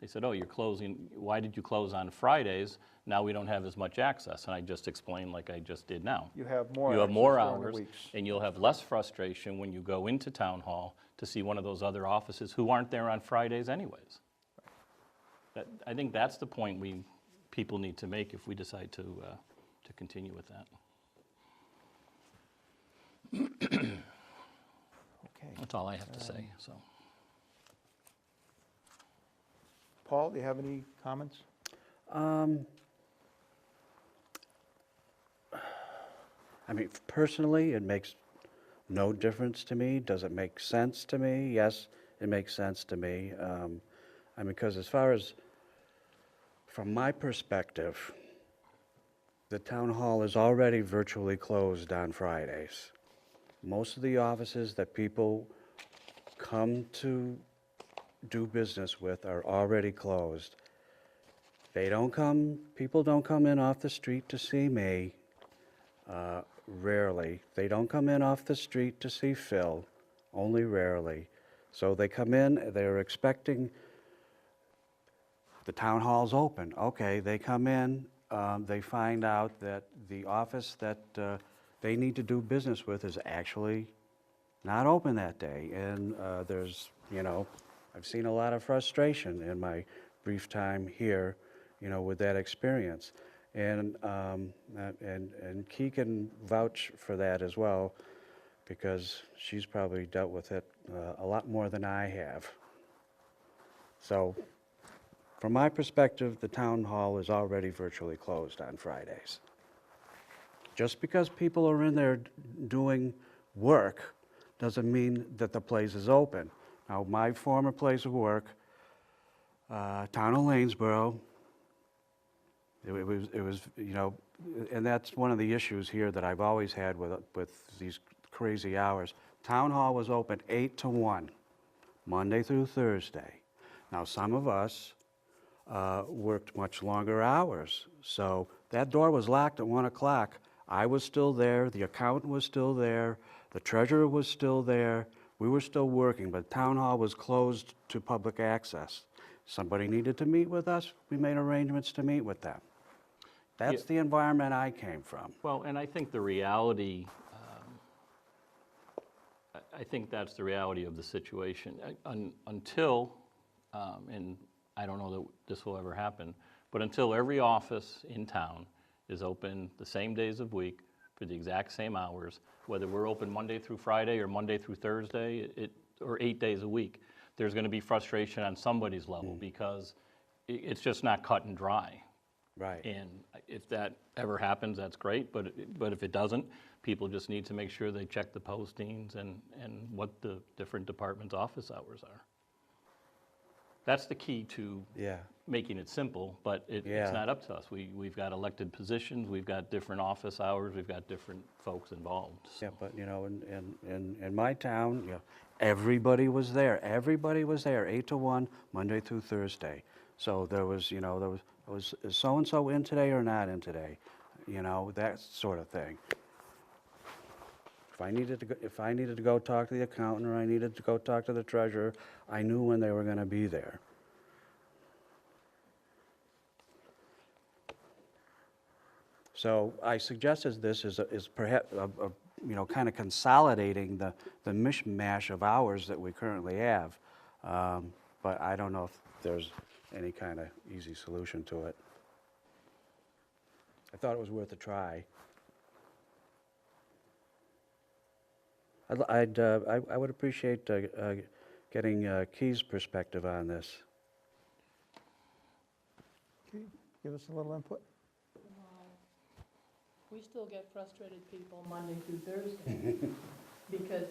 They said, oh, you're closing, why did you close on Fridays? Now we don't have as much access. And I just explained like I just did now. you have more You have more access during the hours, weeks. and you'll have less frustration when you go into town hall to see one of those other offices who aren't there on Fridays anyways. I think that's the point people need to make if we decide to continue with that. Okay. That's all I have to say, so. Paul, do you have any comments? I mean, personally, it makes no difference to me. Does it make sense to me? Yes, it makes sense to me. I mean, because as far as, from my perspective, the town hall is already virtually closed on Fridays. Most of the offices that people come to do business with are already closed. They don't come, people don't come in off the street to see me, rarely. They don't come in off the street to see Phil, only rarely. So they come in, they're expecting the town hall's open. Okay, they come in, they find out that the office that they need to do business with is actually not open that day. And there's, you know, I've seen a lot of frustration in my brief time here, you know, with that experience. And Key can vouch for that as well, because she's probably dealt with it a lot more than I have. So, from my perspective, the town hall is already virtually closed on Fridays. Just because people are in there doing work doesn't mean that the place is open. Now, my former place of work, town of Lanesboro, it was, you know, and that's one of the issues here that I've always had with these crazy hours. Town hall was open 8 to 1, Monday through Thursday. Now, some of us worked much longer hours, so that door was locked at 1 o'clock. I was still there, the accountant was still there, the treasurer was still there, we were still working, but town hall was closed to public access. Somebody needed to meet with us, we made arrangements to meet with them. That's the environment I came from. Well, and I think the reality, I think that's the reality of the situation. Until, and I don't know that this will ever happen, but until every office in town is open the same days of week for the exact same hours, whether we're open Monday through Friday or Monday through Thursday, or 8 days a week, there's going to be frustration on somebody's level because it's just not cut and dry. Right. And if that ever happens, that's great, but if it doesn't, people just need to make sure they check the postings and what the different departments' office hours are. That's the key to making it simple, but it's not up to us. We've got elected positions, we've got different office hours, we've got different folks involved. So. Yeah, but you know, in my town, you know, everybody was there. Everybody was there, 8 to 1, Monday through Thursday. So there was, you know, there was so-and-so in today or not in today, you know, that sort of thing. If I needed to go talk to the accountant or I needed to go talk to the treasurer, I knew when they were going to be there. So I suggested this is perhaps you know, kind of consolidating the mishmash of hours that we currently have, but I don't know if there's any kind of easy solution to it. I thought it was worth a try. I would appreciate getting Key's perspective on this. Okay, give us a little input. We still get frustrated people Monday through Thursday because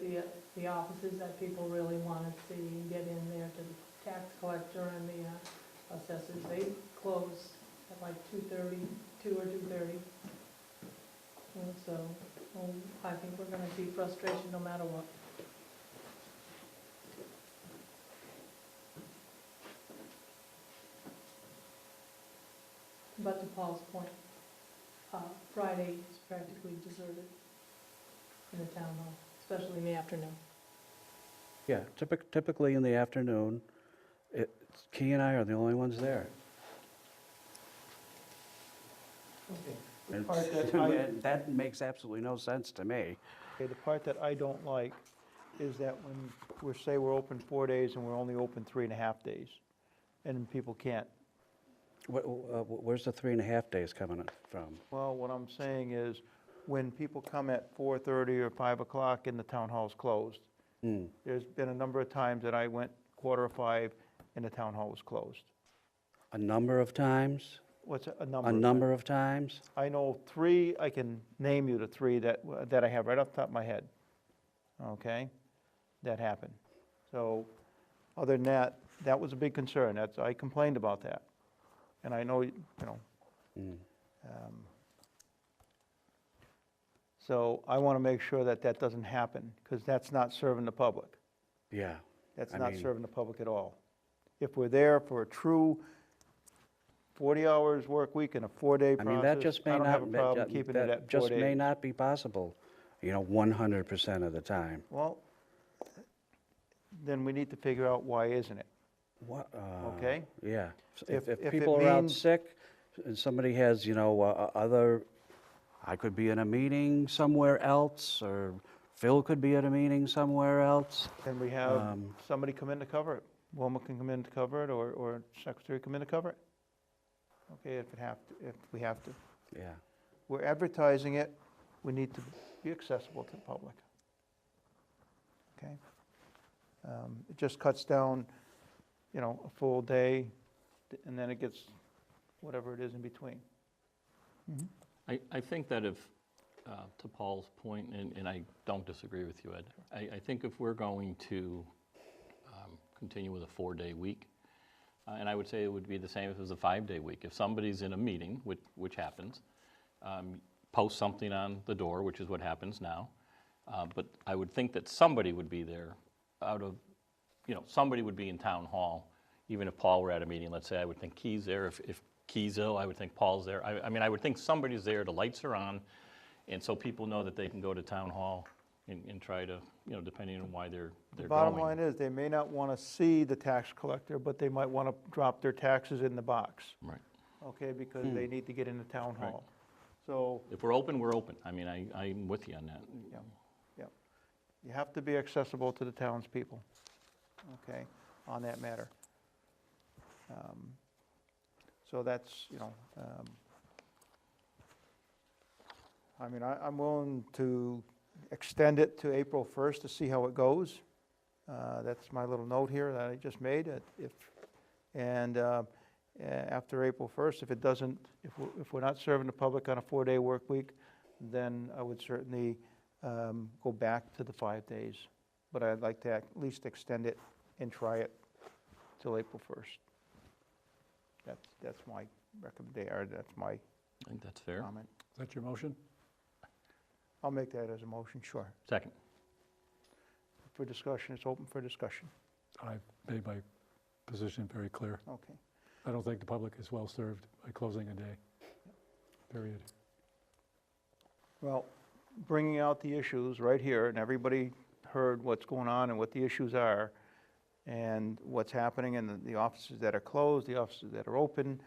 the offices that people really want to see and get in there tax collector and the assessors, they close at like 2:30, 2 or 2:30. And so, I think we're gonna see frustration no matter what. But to Paul's point, Friday is practically deserted in the town hall, especially in the afternoon. Yeah, typically in the afternoon, Key and I are the only ones there. The And part that I- that makes absolutely no sense to me. Okay, the part that I don't like is that when we're open 4 days and we're only open 3.5 days, and people can't. Where's the 3.5 days coming from? Well, what I'm saying is, when people come at 4:30 or 5 o'clock and the town hall's closed, Hmm. there's been a number of times that I went 4:45 and the town hall was closed. A number of times? What's a number? A number of times? I know 3, I can name you the 3 that I have right off the top of my head, okay? That happened. So, other than that, that was a big concern, I complained about that. And I know, you know, Hmm. so I want to make sure that that doesn't happen, because that's not serving the public. Yeah. That's I not mean- serving the public at all. If we're there for a true 40 hours work week and a 4-day I mean, that process, just may I don't not, have a problem keeping it that at 4 just may days. not be possible, 100% of the time. Well, then we need to figure out why isn't it, What, okay? Yeah. If If it people are out means- sick and somebody has, other, I could be in a meeting somewhere else, or Phil could be at a meeting somewhere else. Then we have Um, somebody come in to cover it. Wilma can come in to cover it, or secretary come in to cover it. Okay, if we have to. Yeah. We're advertising it, we need to be accessible to the public. Okay? It just cuts down, a full day, and then it gets whatever it is in between. I think that if, to Paul's point, and I don't disagree with you, Ed, I think if we're going to continue with a 4-day week, and I would say it would be the same if it was a 5-day week. If somebody's in a meeting, which happens, post something on the door, which is what happens now. But I would think that somebody would be there somebody would be in town hall, even if Paul were at a meeting. Let's say I would think Key's there. If Key's ill, I would think Paul's there. I mean, I would think somebody's there, the lights are on, and so people know that they can go to town hall and try to, depending on why they're The going. bottom line is, they may not want to see the tax collector, but they might want to drop their taxes in the box, Right. okay, because they need to get into town Right. hall. So, If we're open, we're open. I mean, I'm with you on that. yeah, yeah. You have to be accessible to the townspeople, okay, on that matter. So that's, I mean, I'm willing to extend it to April 1st to see how it goes. That's my little note here that I just made. After April 1st, if we're not serving the public on a 4-day work week, then I would certainly go back to the 5 days. But I'd like to at least extend it and try it till April 1st. That's my recommendation, or that's my I think that's fair. comment. Is that your motion? I'll make that as a motion, sure. Second. For discussion, it's open for discussion. I've made my position very clear. Okay. I don't think the public is well-served by closing a day, period. Well, bringing out the issues right here, and everybody heard what's going on and what the issues are, and what's happening in the offices that are closed, the offices that are open.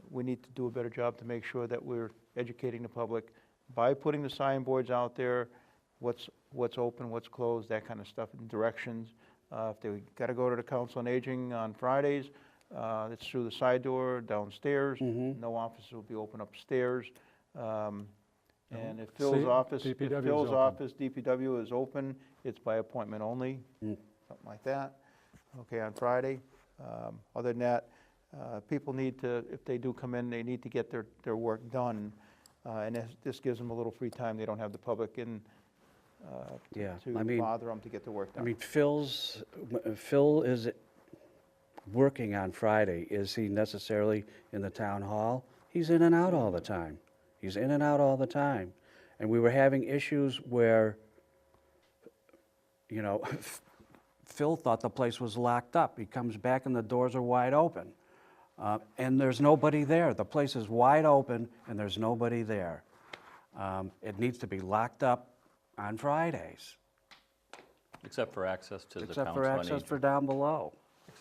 We need to do a better job to make sure that we're educating the public by putting the signboards out there, what's open, what's closed, that kind of stuff, and directions. If they got to go to the Council on Aging on Fridays, it's through the side door downstairs. No offices will be open upstairs. And if Phil's See, office, DPW is Phil's open. office, DPW is open, it's by appointment only, something like that. Okay, on Friday. Other than that, people need to, if they do come in, they need to get their work done. And this gives them a little free time. They don't have the public in Yeah, to I mean, bother them to get the work I done. mean, Phil is working on Friday. Is he necessarily in the town hall? He's in and out all the time. He's in and out all the time. And we were having issues where, you know, Phil thought the place was locked up. He comes back and the doors are wide open. And there's nobody there. The place is wide open and there's nobody there. It needs to be locked up on Fridays, Except for access to the except Council for on access Aging. for down below.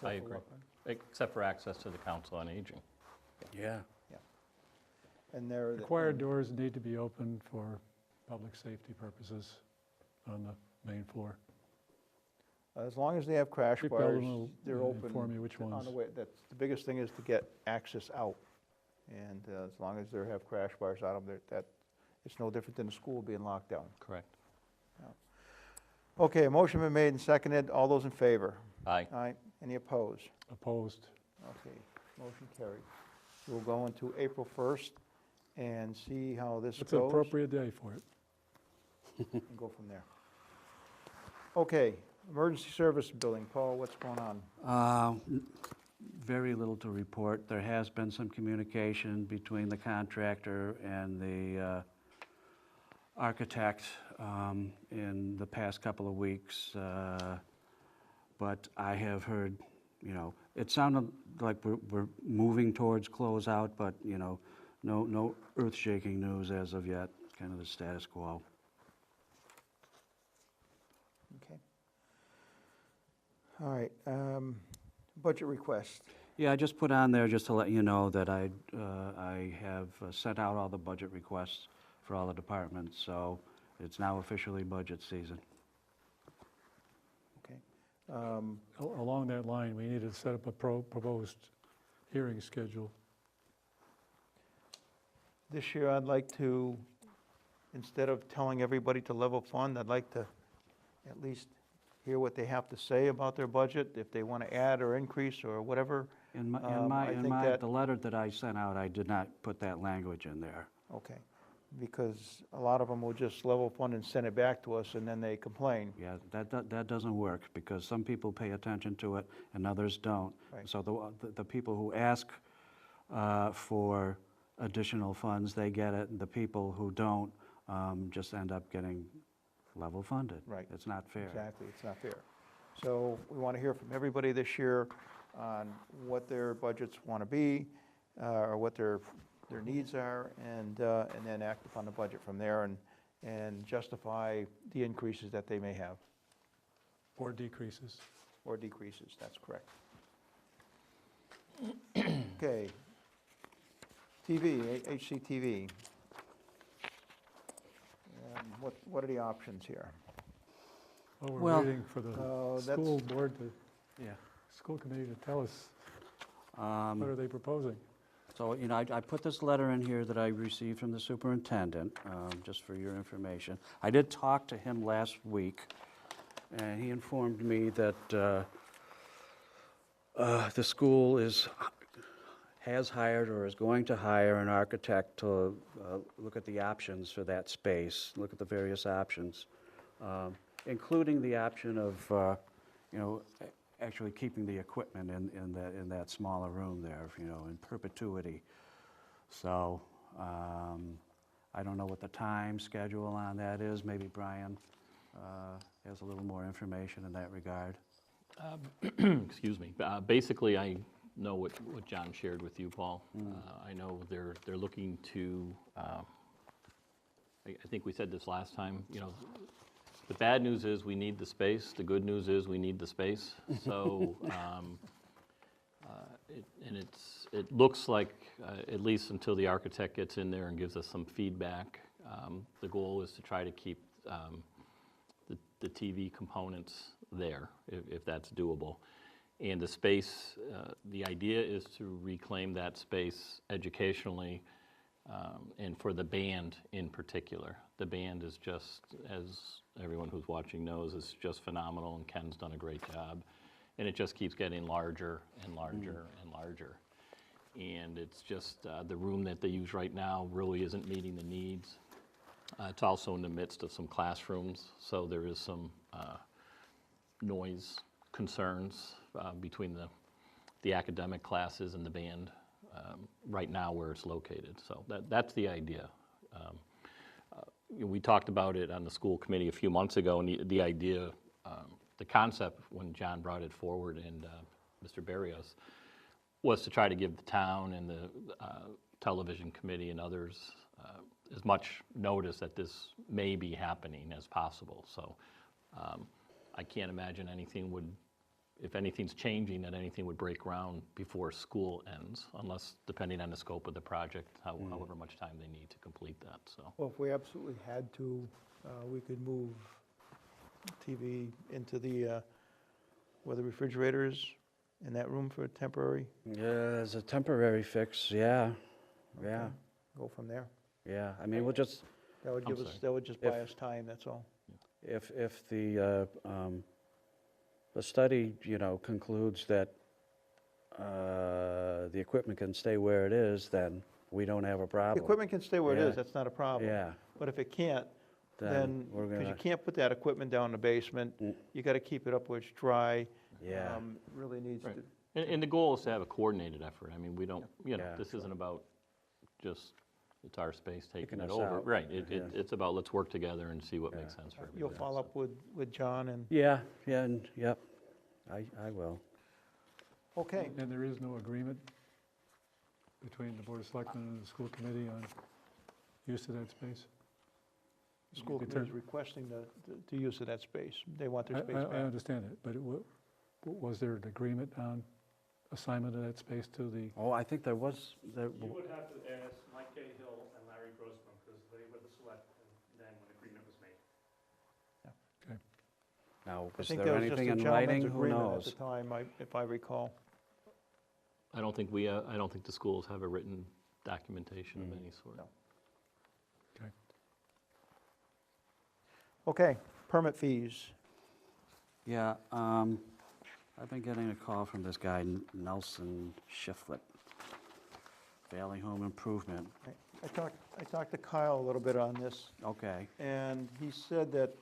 I agree. Except for access to the Council on Aging. Yeah. And there. Required doors need to be open for public safety purposes on the main floor. As long as they have crash Chief bars, Belden will they're open. inform you which on ones. the way. That's, the biggest thing is to get access out. And as long as they have crash bars on them, that, it's no different than the school being locked down. Correct. Okay, a motion been made and seconded. All those in favor? Aye. Aye. Any opposed? Opposed. Okay, motion carried. We'll go into April 1st and see how this It's an goes. appropriate day for it. And go from there. Okay, emergency service building. Paul, what's going on? Very little to report. There has been some communication between the contractor and the architect in the past couple of weeks. But I have heard, you know, it sounded like we're moving towards closeout, but, you know, no earth-shaking news as of yet, kind of the status quo. Okay. All right, budget request. Yeah, I just put on there just to let you know that I have sent out all the budget requests for all the departments, so it's now officially budget season. Okay. Along that line, we need to set up a proposed hearing schedule. This year, I'd like to, instead of telling everybody to level fund, I'd like to at least hear what they have to say about their budget, if they want to add or increase or whatever. In I think that- the letter that I sent out, I did not put that language in there. Okay, because a lot of them will just level fund and send it back to us, and then they complain. Yeah, that doesn't work, because some people pay attention to it and others don't. Right. So the people who ask for additional funds, they get it, and the people who don't just end up getting level funded. Right. It's not fair. Exactly, it's not fair. So we want to hear from everybody this year on what their budgets want to be, or what their needs are, and then act upon the budget from there and justify the increases that they may have, Or decreases. or decreases, that's correct. Okay. TV, HCTV. What are the options here? Well, we're Well, waiting for the that's- school board to, Yeah. school committee to tell us what are they proposing. So, you know, I put this letter in here that I received from the superintendent, just for your information. I did talk to him last week, and he informed me that the school has hired or is going to hire an architect to look at the options for that space, look at the various options, including the option of, you know, actually keeping the equipment in that smaller room there, you know, in perpetuity. So I don't know what the time schedule on that is. Maybe Brian has a little more information in that regard. Excuse me. Basically, I know what John shared with you, Paul. I know they're looking to, I think we said this last time, you know, the bad news is we need the space. The good news is we need the space. So, it looks like, at least until the architect gets in there and gives us some feedback, the goal is to try to keep the TV components there, if that's doable. And the space, the idea is to reclaim that space educationally, and for the band in particular. The band is just, as everyone who's watching knows, is just phenomenal, and Ken's done a great job. And it just keeps getting larger and larger and larger. And it's just, the room that they use right now really isn't meeting the needs. It's also in the midst of some classrooms, so there is some noise concerns between the academic classes and the band right now where it's located. So that's the idea. We talked about it on the school committee a few months ago, and the idea, the concept when John brought it forward and Mr. Barrios, was to try to give the town and the television committee and others as much notice that this may be happening as possible. So I can't imagine anything would, if anything's changing, that anything would break ground before school ends, unless, depending on the scope of the project, however much time they need to complete that, so. Well, if we absolutely had to, we could move TV into the, where the refrigerator is, in that room for a temporary, Yeah, as a temporary fix, yeah, yeah, go from there. yeah. I mean, we'll just, That would I'm give us, sorry. that would just buy us time, that's all. if the study, concludes that the equipment can stay where it is, then we don't have a The problem. equipment can stay where it Yeah. is, that's not a problem. Yeah, But if it can't, then then, we're because you gonna, can't put that equipment down in the basement, Mm. you gotta keep it up where it's dry. yeah, Really needs Right. to, And the goal is to have a coordinated effort. I mean, we don't, Yeah. this isn't about just, it's our space taking Taking it us over. out. Right, Yeah. it's about, let's work together and see what Yeah. makes sense for everybody. you'll follow up with John and, yeah, and, yep, I will. okay. And there is no agreement between the Board of Selectmen and the school committee on use of that space? The school Deter- committee is requesting the use of that space. They want their space I back. understand it, but was there an agreement on assignment of that space to the, Oh, I think there was, You would have to ask Mike Cahill and Larry Grossman, because they were the selectmen then when agreement was made. now, I was think there was just anything a in gentleman's writing? Who agreement at knows? the time, if I recall. I don't think the schools have a written documentation of any sort. No. okay. Okay, permit fees. Yeah, I've been getting a call from this guy, Nelson Shiflett, Valley Home Improvement. I talked to Kyle a little bit on this, Okay, and he said that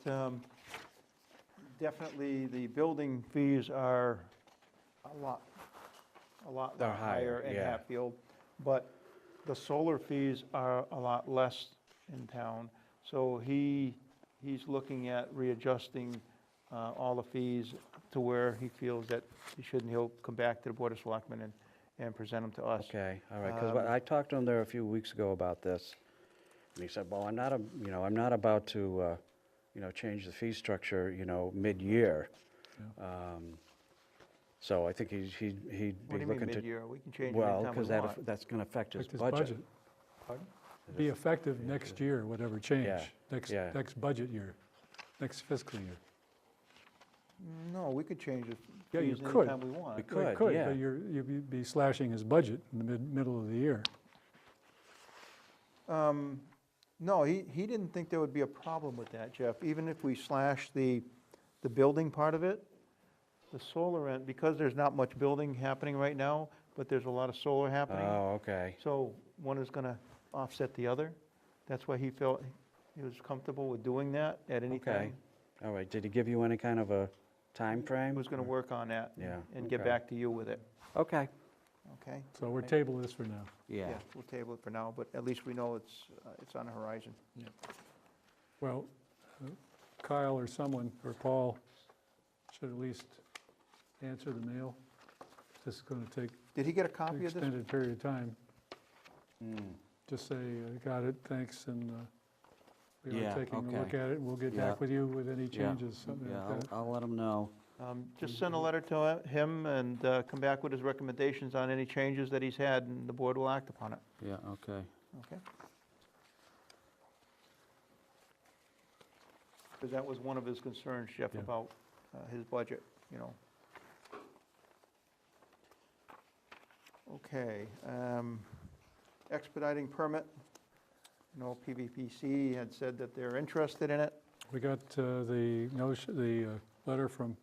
definitely the building fees are a lot They're higher higher, in yeah. Hatfield, but the solar fees are a lot less in town. So he's looking at readjusting all the fees to where he feels that he'll come back to the Board of Selectmen and present them to us. okay, all right, because I talked to him there a few weeks ago about this, and he said, well, I'm not about to, change the fee structure, mid-year. So I think he'd What do be you mean looking to. mid-year? We can change it Well, anytime we because want. that's going to affect his Affect his budget. budget. Be effective next year, whatever change, Yeah, yeah. next budget year, next fiscal year. No, we could change it Yeah, you fees could. anytime we want. We Well, you could, yeah. but you'd be slashing his budget in the middle of the year. No, he didn't think there would be a problem with that, Jeff. Even if we slash the building part of it, the solar end, because there's not much building happening right now, but there's a lot of solar happening. Oh, okay, So one is going to offset the other. That's why he felt he was comfortable with doing that at any okay. time. All right, did he give you any kind of a time He frame? was going to work on that Yeah, and get okay. back to you with it, Okay, okay? So we're Okay. tabling this for now. yeah. We'll table it for now, but at least we know it's on the horizon. Well, Kyle or someone, or Paul, should at least answer the mail. This is going to take Did he get a an copy of this? extended period of time. Mm. Just say, got it, thanks, and we Yeah, are taking a look okay. at it, and we'll get Yeah. back with you with any Yeah, changes, something Yeah, like that. I'll let him know. Just send a letter to him and come back with his recommendations on any changes that he's had, and the board will act upon it, Yeah, okay. okay? Because that was one of his concerns, Jeff, Yeah. about his budget, you know. Okay, expediting permit. PVPC had said that they're interested in it. We got the notion, the letter from,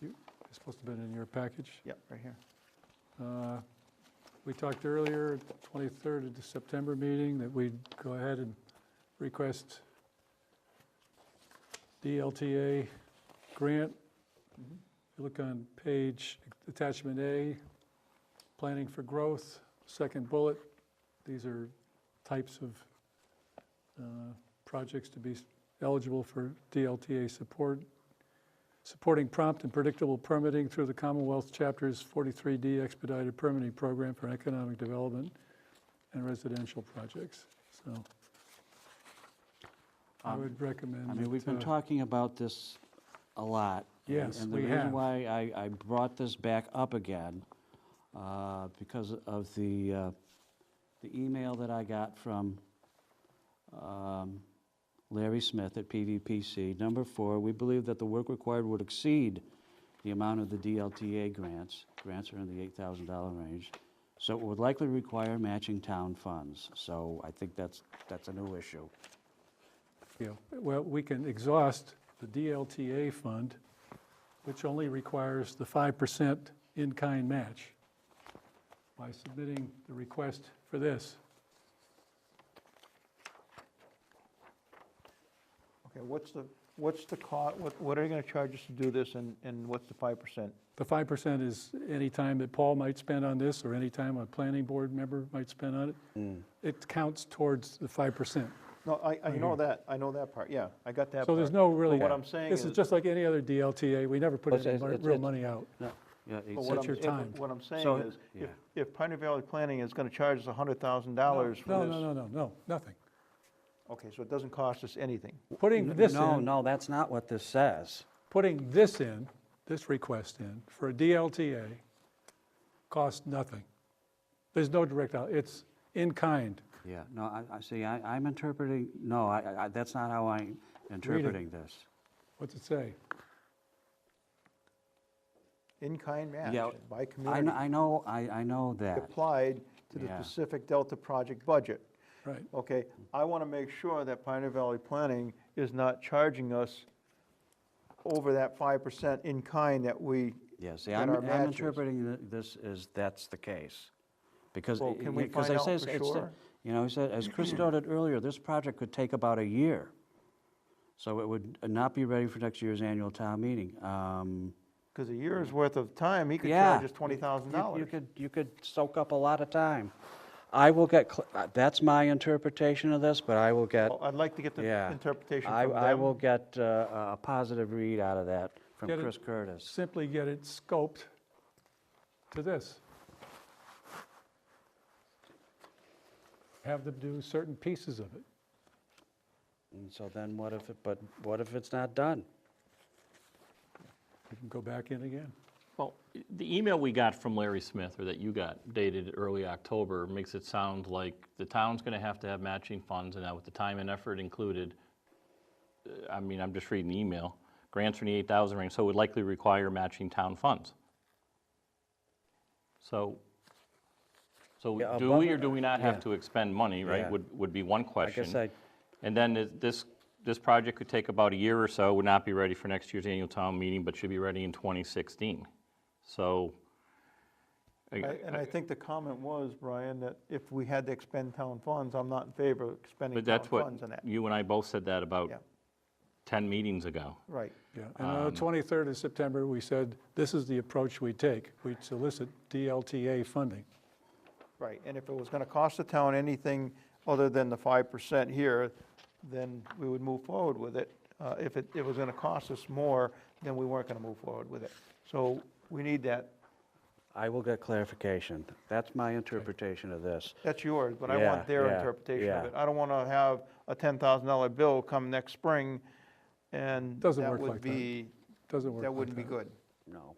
it's supposed to have been in your package. Yep, right here. We talked earlier, 23rd of the September meeting, that we'd go ahead and request DLTA grant you look on page, attachment A, planning for growth, second bullet, these are types of projects to be eligible for DLTA support. Supporting prompt and predictable permitting through the Commonwealth Chapters 43D expedited permitting program for economic development and residential projects. So I would recommend. I mean, we've been that, talking about this a lot. Yes, And we the have. reason why I brought this back up again, because of the email that I got from Larry Smith at PVPC. Number 4, we believe that the work required would exceed the amount of the DLTA grants. Grants are in the $8,000 range. So it would likely require matching town funds. So I think that's a new issue. Yeah, well, we can exhaust the DLTA fund, which only requires the 5% in-kind match, by submitting the request for this. Okay, what's the cost, what are you gonna charge us to do this, and what's the 5%? The 5% is any time that Paul might spend on this, or any time a planning board member might spend on it. It counts towards the 5%. No, I know that, I know that part, yeah, I got that part. So there's no really, But what I'm saying this is is, just like any other DLTA, we never put Well, any it's- real money out. No, yeah, but it's- what It's your time. what I'm saying So- is, yeah. if Pioneer Valley Planning is gonna charge us $100,000 for No, this. no, nothing. Okay, so it doesn't cost us anything. Putting this No, in, no, that's not what this says. putting this in, this request in, for a DLTA, costs nothing. There's no direct out, it's in kind. Yeah, no, I see, I'm interpreting, no, that's not how I'm interpreting this. What's it say? In-kind match Yeah, by I community know, I know that. applied to the Yeah. specific Delta project budget. Right. Okay, I want to make sure that Pioneer Valley Planning is not charging us over that 5% in kind that we, Yeah, see, that I'm our I'm matches. interpreting this as that's the case. Because, Well, can we because find I out says, for it's the- sure? you know, he said, as Chris noted earlier, this project could take about a year. So it would not be ready for next year's annual town meeting. because a year's worth of time, he could Yeah, charge us $20,000. You could soak up a lot of time. I will get, that's my interpretation of this, but I will get, Well, I'd like to get the yeah. interpretation I from them. I will get a positive read out of that from Get it- Chris Curtis. Simply get it scoped to this. Have them do certain pieces of it. And so then what if it's not done? You can go back in again. Well, the email we got from Larry Smith, or that you got dated early October, makes it sound like the town's gonna have to have matching funds, and that with the time and effort included, I mean, I'm just reading the email, grants from the 8,000 range, so it would likely require matching town funds. So Yeah, do above we or it- do we not have yeah. to expend money, right? Yeah. Would be one I question. guess And then this project could take about a year or so, would not be ready for next year's annual town meeting, but should be ready in 2016. So. And I think the comment was, Brian, that if we had to expend town funds, I'm not in favor of expending But town that's what, funds on that. you and I both said that about Yeah. 10 meetings ago. Right, Yeah, and on the 23rd of September, we said, this is the approach we take. We solicit DLTA funding. right. And if it was going to cost the town anything other than the 5% here, then we would move forward with it. If it was going to cost us more, then we weren't going to move forward with it. So we need that. I will get clarification. That's my interpretation of this. That's yours, but I Yeah, want their yeah, interpretation of yeah. it. I don't want to have a $10,000 bill come next spring, and Doesn't that work would like that. be, Doesn't work that like wouldn't be that. good. No.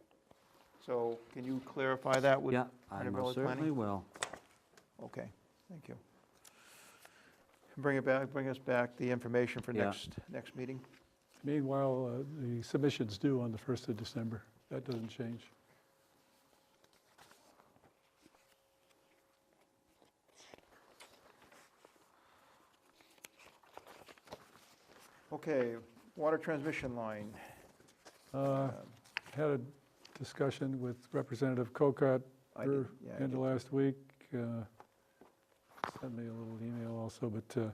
So can you clarify that with Yeah, I Pioneer most Valley certainly Planning? will. Okay, thank you. Bring us back the information for Yeah. next meeting. Meanwhile, the submission's due on the 1st of December. That doesn't change. Okay, water transmission line. Had a discussion with Representative Cocott I did, yeah, I end did. of last week. Sent me a little email also, but a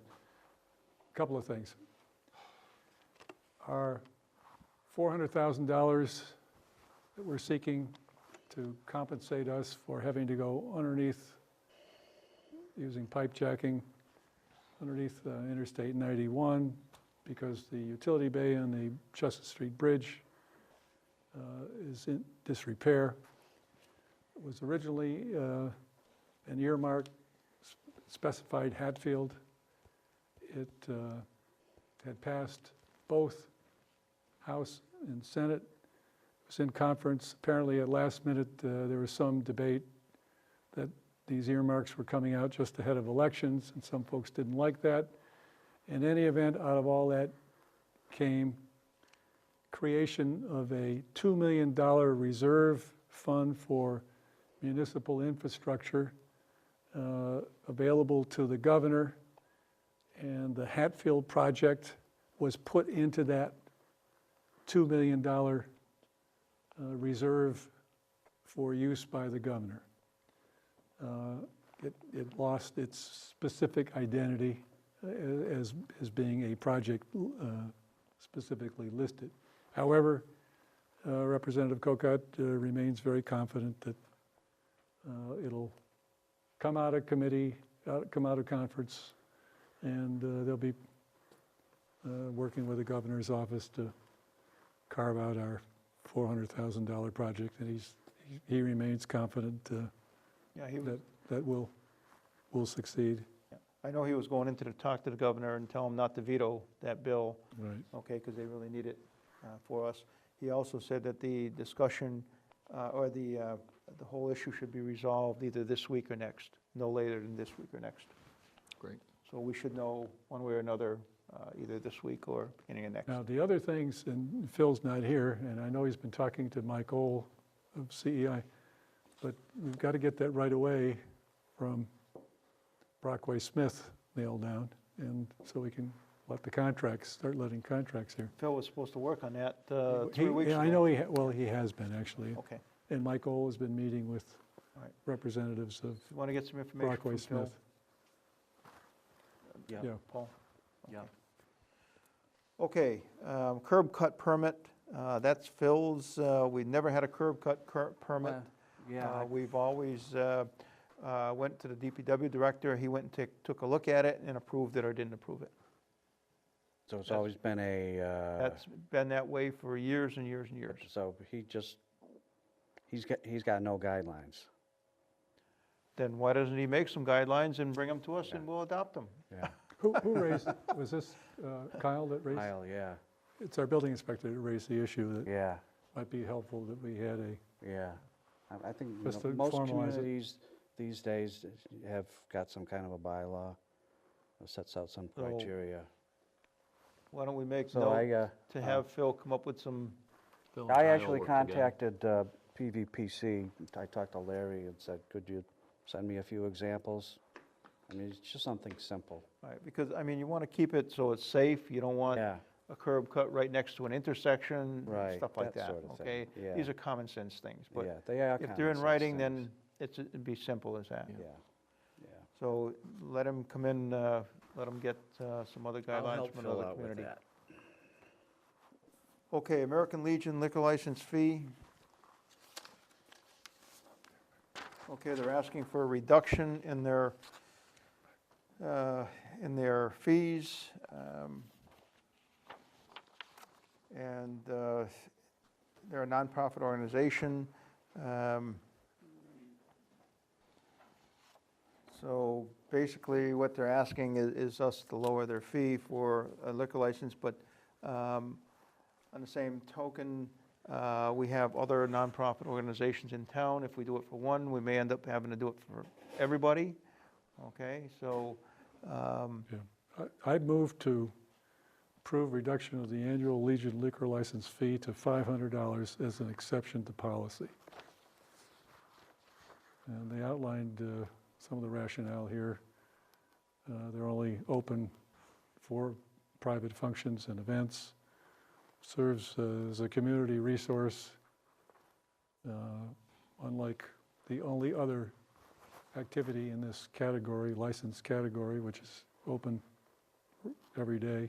couple of things. Our $400,000 that we're seeking to compensate us for having to go underneath, using pipe jacking underneath Interstate 91, because the utility bay on the Chestnut Street Bridge is in disrepair. It was originally an earmark specified Hatfield. It had passed both House and Senate. It was in conference. Apparently at last minute there was some debate that these earmarks were coming out just ahead of elections, and some folks didn't like that. In any event, out of all that came creation of a $2 million reserve fund for municipal infrastructure available to the governor, and the Hatfield project was put into that $2 million reserve for use by the governor. It lost its specific identity as being a project specifically listed. However, Representative Kokot remains very confident that it'll come out of committee, come out of conference, and they'll be working with the governor's office to carve out our $400,000 project, and he remains confident Yeah, he was, that will succeed. I know he was going into to talk to the governor and tell him not to veto that bill, Right. okay, because they really need it for us. He also said that the discussion or the whole issue should be resolved either this week or next, no later than this week or next. Great. So we should know one way or another, either this week or beginning of next. Now, the other things, and Phil's not here, and I know he's been talking to Mike Ohl of CEI, but we've got to get that right away from Brockway Smith nailed down, and so we can let the contracts, start letting contracts here. Phil was supposed to work on that 3 weeks ago. Yeah, I know he has been, actually. Okay. And Mike Ohl has been meeting with All right. representatives of You want to get some information Brockway from Phil? Smith. Yeah. Paul? Yeah. Okay, curb cut permit, that's Phil's. We never had a curb cut permit. Yeah, We've always went to the DPW director, he went and took a look at it and approved it or didn't approve it. so it's always been a, That's been that way for years and years and years. so he's got no guidelines. Then why doesn't he make some guidelines and bring them to us and we'll adopt them? Yeah. Who raised, was this Kyle that raised? Kyle, yeah, It's our building inspector that raised the issue that yeah, might be helpful that we had yeah. I think Just to most formalize it. communities these days have got some kind of a bylaw that sets out some So- criteria. Why don't we make So note to have Phil come up with some, Phil and I Kyle actually work together. contacted PVPC. I talked to Larry and said, could you send me a few examples? I mean, it's just something simple. right, because, I mean, you want to keep it so it's safe, you don't want Yeah, a curb cut right next to an intersection, Right, stuff like that that, sort of thing, okay? yeah. These are common sense things, but yeah, they are if they're in common sense writing, things. then it'd be simple as that. Yeah, yeah. So let him come in, let him get some other I'll guidelines help from Phil another out with community. that. Okay, American Legion liquor license fee. Okay, they're asking for a reduction in their fees. And they're a nonprofit organization. So basically, what they're asking is us to lower their fee for a liquor license, but on the same token, we have other nonprofit organizations in town. If we do it for one, we may end up having to do it for everybody, okay? So, I'd move to approve reduction of the annual Legion liquor license fee to $500 as an exception to policy. And they outlined some of the rationale here. They're only open for private functions and events, serves as a community resource, unlike the only other activity in this category, license category, which is open every day.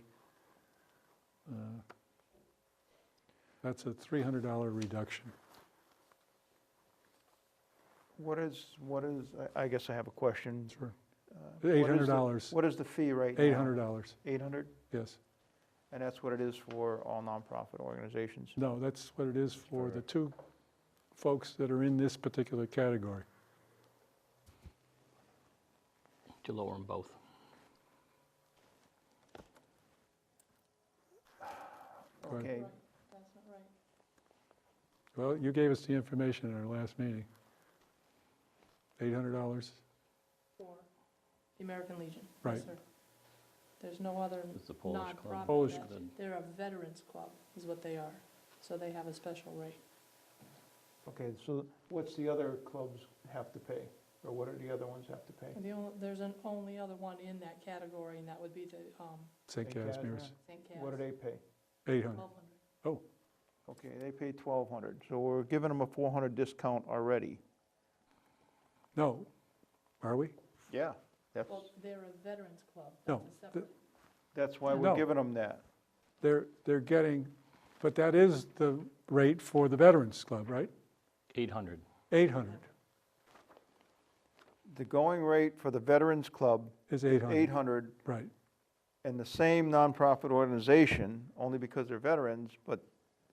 That's a $300 reduction. I guess I have a question. Sure. What is the- $800. What is the fee right now? $800, 800? yes. And that's what it is for all nonprofit organizations? No, that's what it is for the two folks that are in this particular category. To lower them both. Go ahead. Okay, Right, that's not right. Well, you gave us the information at our last meeting. $800, For the American Legion. Yes, Right. sir. There's no other It's the Polish club. nonprofit. Polish that- club. They're a veterans club, is what they are. So they have a special rate. okay, so what's the other clubs have to pay? Or what do the other ones have to pay? There's an only other one in that category, and that would be the St. St. Casimir's, St. Cas. What do they pay? 800. 1,200. Okay, they pay 1,200, so we're giving them a 400 discount already. No, are we? Yeah. That's, Well, they're a veterans club. No, That's a separate. that's why we're No. giving them that. They're getting, but that is the rate for the Veterans Club, right? 800. 800 The going rate for the Veterans Club, is 800, 800, right. and the same nonprofit organization, only because they're veterans, but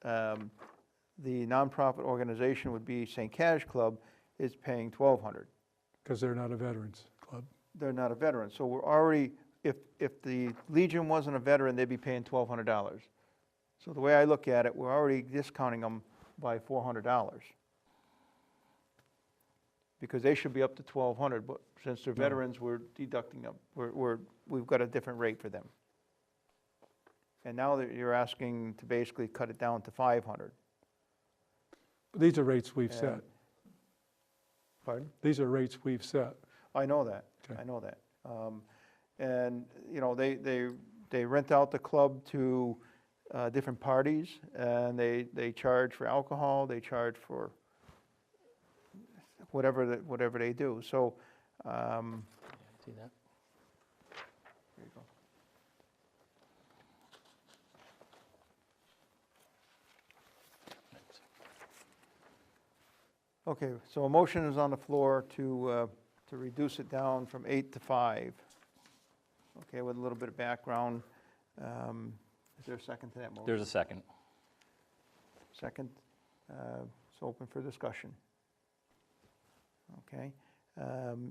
the nonprofit organization would be St. Cash Club, is paying 1,200. Because they're not a Veterans Club. They're not a veteran, so we're already, if the Legion wasn't a veteran, they'd be paying $1,200. So the way I look at it, we're already discounting them by $400. Because they should be up to 1,200, but since they're No. veterans, we're deducting them, we've got a different rate for them. And now that you're asking to basically cut it down to 500. These are rates we've And- set. Pardon? These are rates we've set. I know that, Okay. I know that. And, you know, they rent out the club to different parties, and they charge for alcohol, they charge for whatever they do, so. See that? There you go. Okay, so a motion is on the floor to reduce it down from 8 to 5. Okay, with a little bit of background. Is there a second to that motion? There's a second. Second. It's open for discussion. Okay.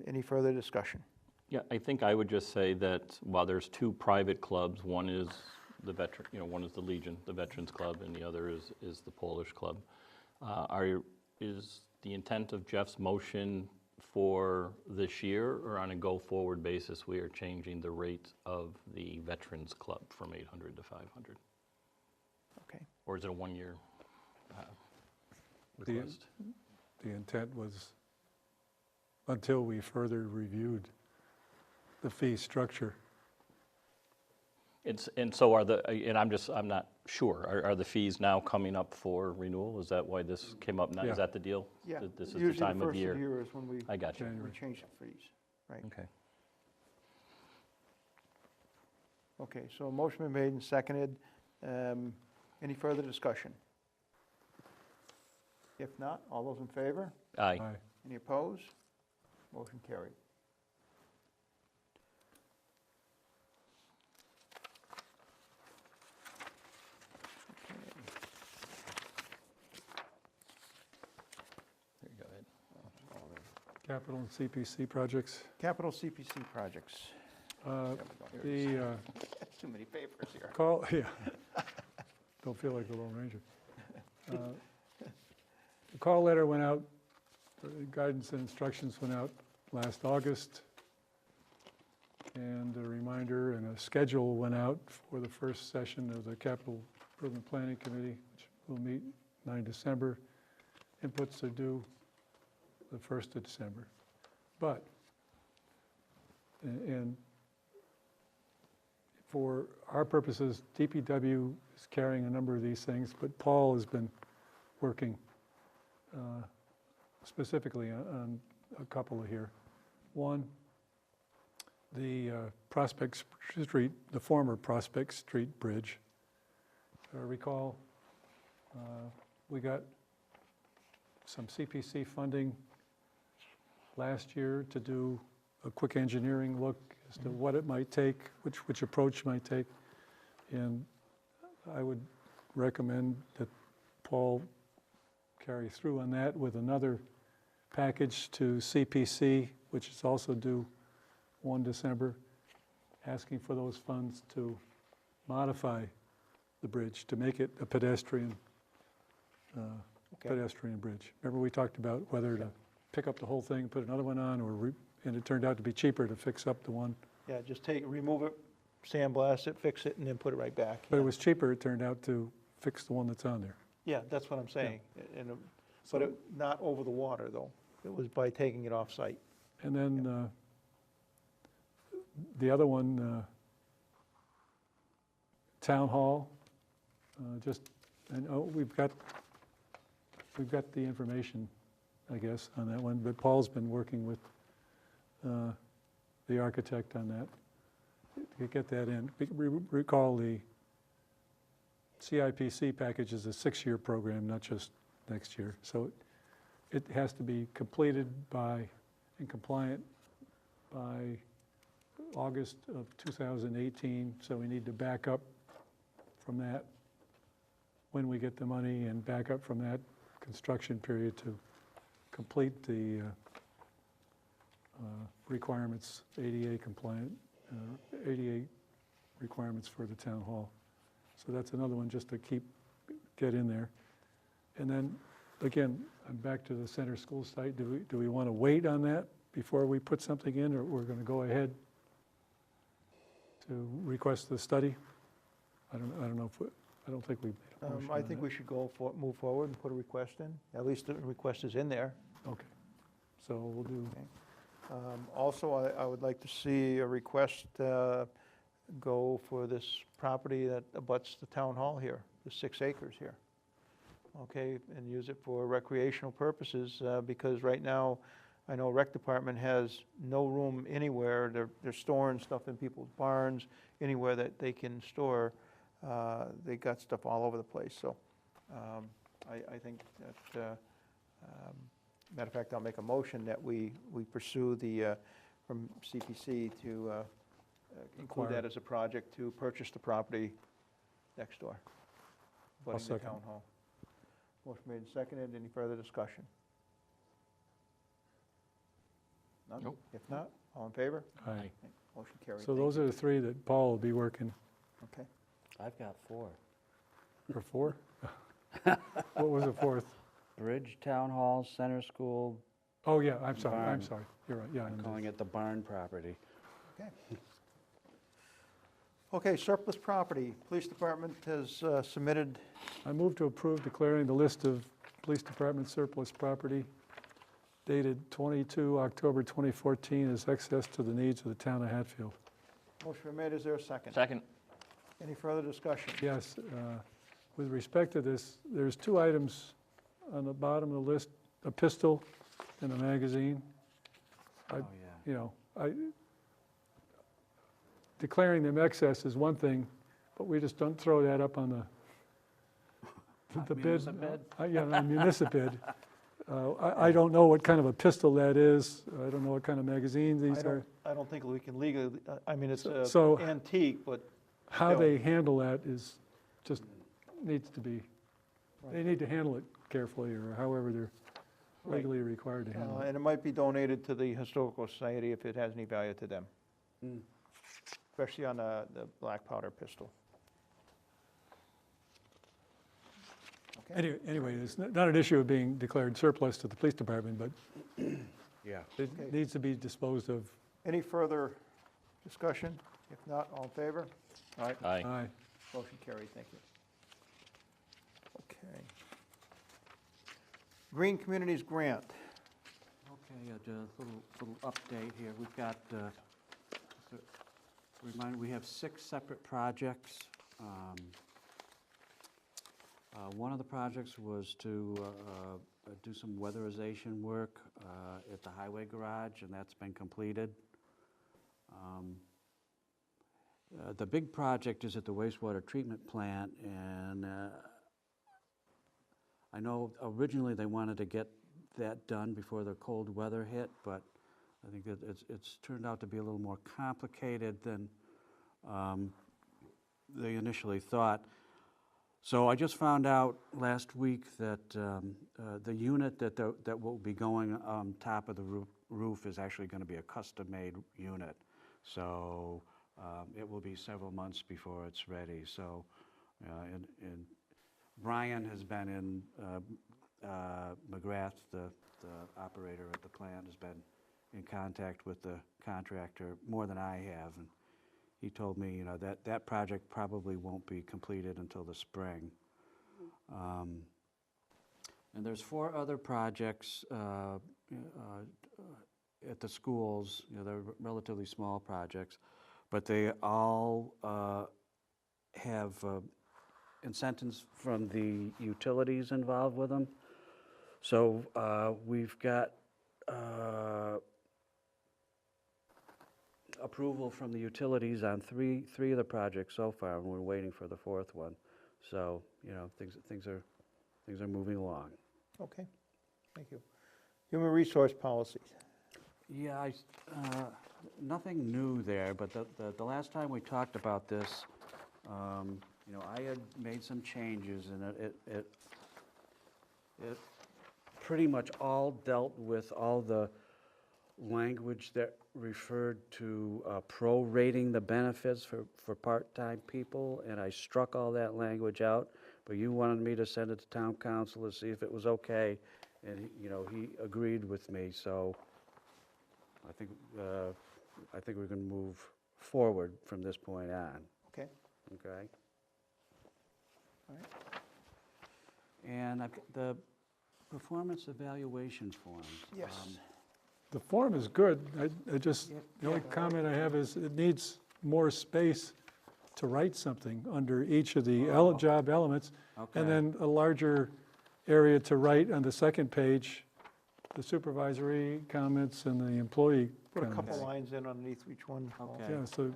Any further discussion? Yeah, I think I would just say that while there's two private clubs, one is the veteran, one is the Legion, the Veterans Club, and the other is the Polish Club. Is the intent of Jeff's motion for this year, or on a go-forward basis, we are changing the rate of the Veterans Club from 800 to 500? Okay. Or is it a one-year request? The intent was, until we further reviewed the fee structure. And so I'm not sure, are the fees now coming up for renewal? Is that why this came up now? Yeah. Is that the deal? Yeah. That this is the Usually time of first year? of the year is when we I got you. January. change the fees, right? Okay. Okay, so a motion been made and seconded. Any further discussion? If not, all those in favor? Aye. Aye. Any opposed? Motion carried. There you go, Ed. Capital and CPC projects. Capital CPC projects. Uh, There we go. Here it is. The Too many papers here. call, yeah. Don't feel like the Lone Ranger. The call letter went out, guidance and instructions went out last August. And a reminder and a schedule went out for the first session of the Capital Improvement Planning Committee, which will meet 9 December. Inputs are due the 1st of December. But, and for our purposes, DPW is carrying a number of these things, but Paul has been working specifically on a couple here. One, the Prospect Street, the former Prospect Street Bridge. Recall, we got some CPC funding last year to do a quick engineering look as to what it might take, which approach might take. And I would recommend that Paul carry through on that with another package to CPC, which is also due 1 December, asking for those funds to modify the bridge, to make it a pedestrian bridge. Remember we talked about whether to pick up the whole thing, put another one on, and it turned out to be cheaper to fix up the one. Yeah, just remove it, sandblast it, fix it, and then put it right back. But it was cheaper, it turned out, to fix the one that's on there. Yeah, that's what I'm saying. But not over the water, though. It was by taking it off-site. And then the other one, Town Hall, we've got the information, I guess, on that one, but Paul's been working with the architect on that, to get that in. Recall the CIPC package is a 6-year program, not just next year. So it has to be completed and compliant by August of 2018, so we need to back up from that when we get the money, and back up from that construction period to complete the requirements, ADA compliant, ADA requirements for the town hall. So that's another one just to get in there. And then, again, I'm back to the center school site. Do we want to wait on that before we put something in, or we're going to go ahead to request the study? I don't know if I don't think we made a motion I on think that. we should move forward and put a request in. At least the request is in there. Okay. So we'll do, Also, I would like to see a request go for this property that abuts the town hall here, the 6 acres here. Okay, and use it for recreational purposes, because right now, I know rec department has no room anywhere. They're storing stuff in people's barns, anywhere that they can store. They got stuff all over the place, so I think that, matter of fact, I'll make a motion that we pursue from CPC to include that as a project to purchase the property next door, abutting the second. town hall. Motion made and seconded. Any further discussion? None? Nope. If not, all in favor? aye. Motion carried. So Thank those are the 3 that Paul will be working, you. Okay. I've got 4. or 4? What was the 4th? Bridge, Town Hall, Center School, Oh, yeah, I'm sorry, Barn. you're right, yeah. I'm calling it the barn property. Okay, surplus property. Police department has submitted, I move to approve declaring the list of police department surplus property dated 22 October 2014 as excess to the needs of the town of Hatfield. motion been made. Is there a second? Second. Any further discussion? Yes, with respect to this, there's 2 items on the bottom of the list, a pistol and a magazine. Oh, yeah. Declaring them excess is one thing, but we just don't throw that up on the bid. Municipal bid? Yeah, on municipal bid. I don't know what kind of a pistol that is. I don't know what kind of magazines these are. I don't think we can legally, I mean, it's So- antique, but How Still. they handle that just needs to be, they need to handle it carefully, or however they're Right. legally required to handle it. and it might be donated to the Historical Society if it has any value to them, especially on the black powder pistol. Okay. Anyway, it's not an issue of being declared surplus to the police department, but Yeah. it Okay. needs to be disposed of. Any further discussion? If not, all in favor? All right, Aye. Aye. motion carried, thank you. Okay. Green Communities Grant. Okay, just a little update here. We've got, just a reminder, we have 6 separate projects. One of the projects was to do some weatherization work at the highway garage, and that's been completed. The big project is at the wastewater treatment plant, and I know originally they wanted to get that done before the cold weather hit, but I think that it's turned out to be a little more complicated than they initially thought. So I just found out last week that the unit that will be going on top of the roof is actually going to be a custom-made unit. So it will be several months before it's ready. So, and Brian has been in, McGrath, the operator at the plant, has been in contact with the contractor more than I have. And he told me, that project probably won't be completed until the spring. And there's 4 other projects at the schools. They're relatively small projects, but they all have incentives from the utilities involved with them. So we've got approval from the utilities on three of the projects so far, and we're waiting for the 4th one. So, things are moving along. Okay, thank you. Human resource policies. Yeah, nothing new there, but the last time we talked about this, I had made some changes, and it pretty much all dealt with all the language that referred to prorating the benefits for part-time people, and I struck all that language out, but you wanted me to send it to town council to see if it was okay, and he agreed with me, so I think we're going to move forward from this point on. Okay. Okay? All right. And I've got the performance evaluation forms. Yes. The form is good. The only comment I have is it needs more space to write something under each of the job elements, Okay. and then a larger area to write on the second page, the supervisory comments and the employee Put a comments. couple lines in underneath each one. Okay. Yeah, so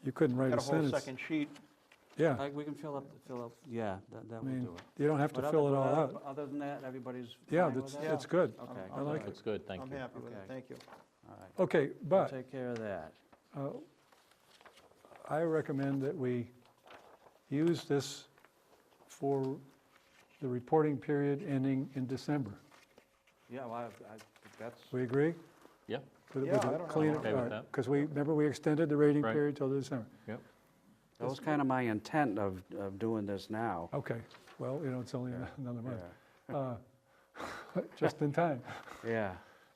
you couldn't write Got a a whole sentence. second sheet. Yeah, We can fill up, yeah, that will mean, do it. you don't have to But fill it all other- out. Other than that, everybody's Yeah, fine with that? it's good. Okay. I like it. Looks good, thank I'm you. happy with it, Okay. thank you. All right, Okay, we'll but take care of that. I recommend that we use this for the reporting period ending in December. Yeah, well, that's, We agree? Yep, Yeah, I don't have Okay with that. Because remember we extended the rating Right. period till December. yep. that was kind of my intent of doing this now. Okay, well, it's only another month. Yeah. Just in time. Yeah,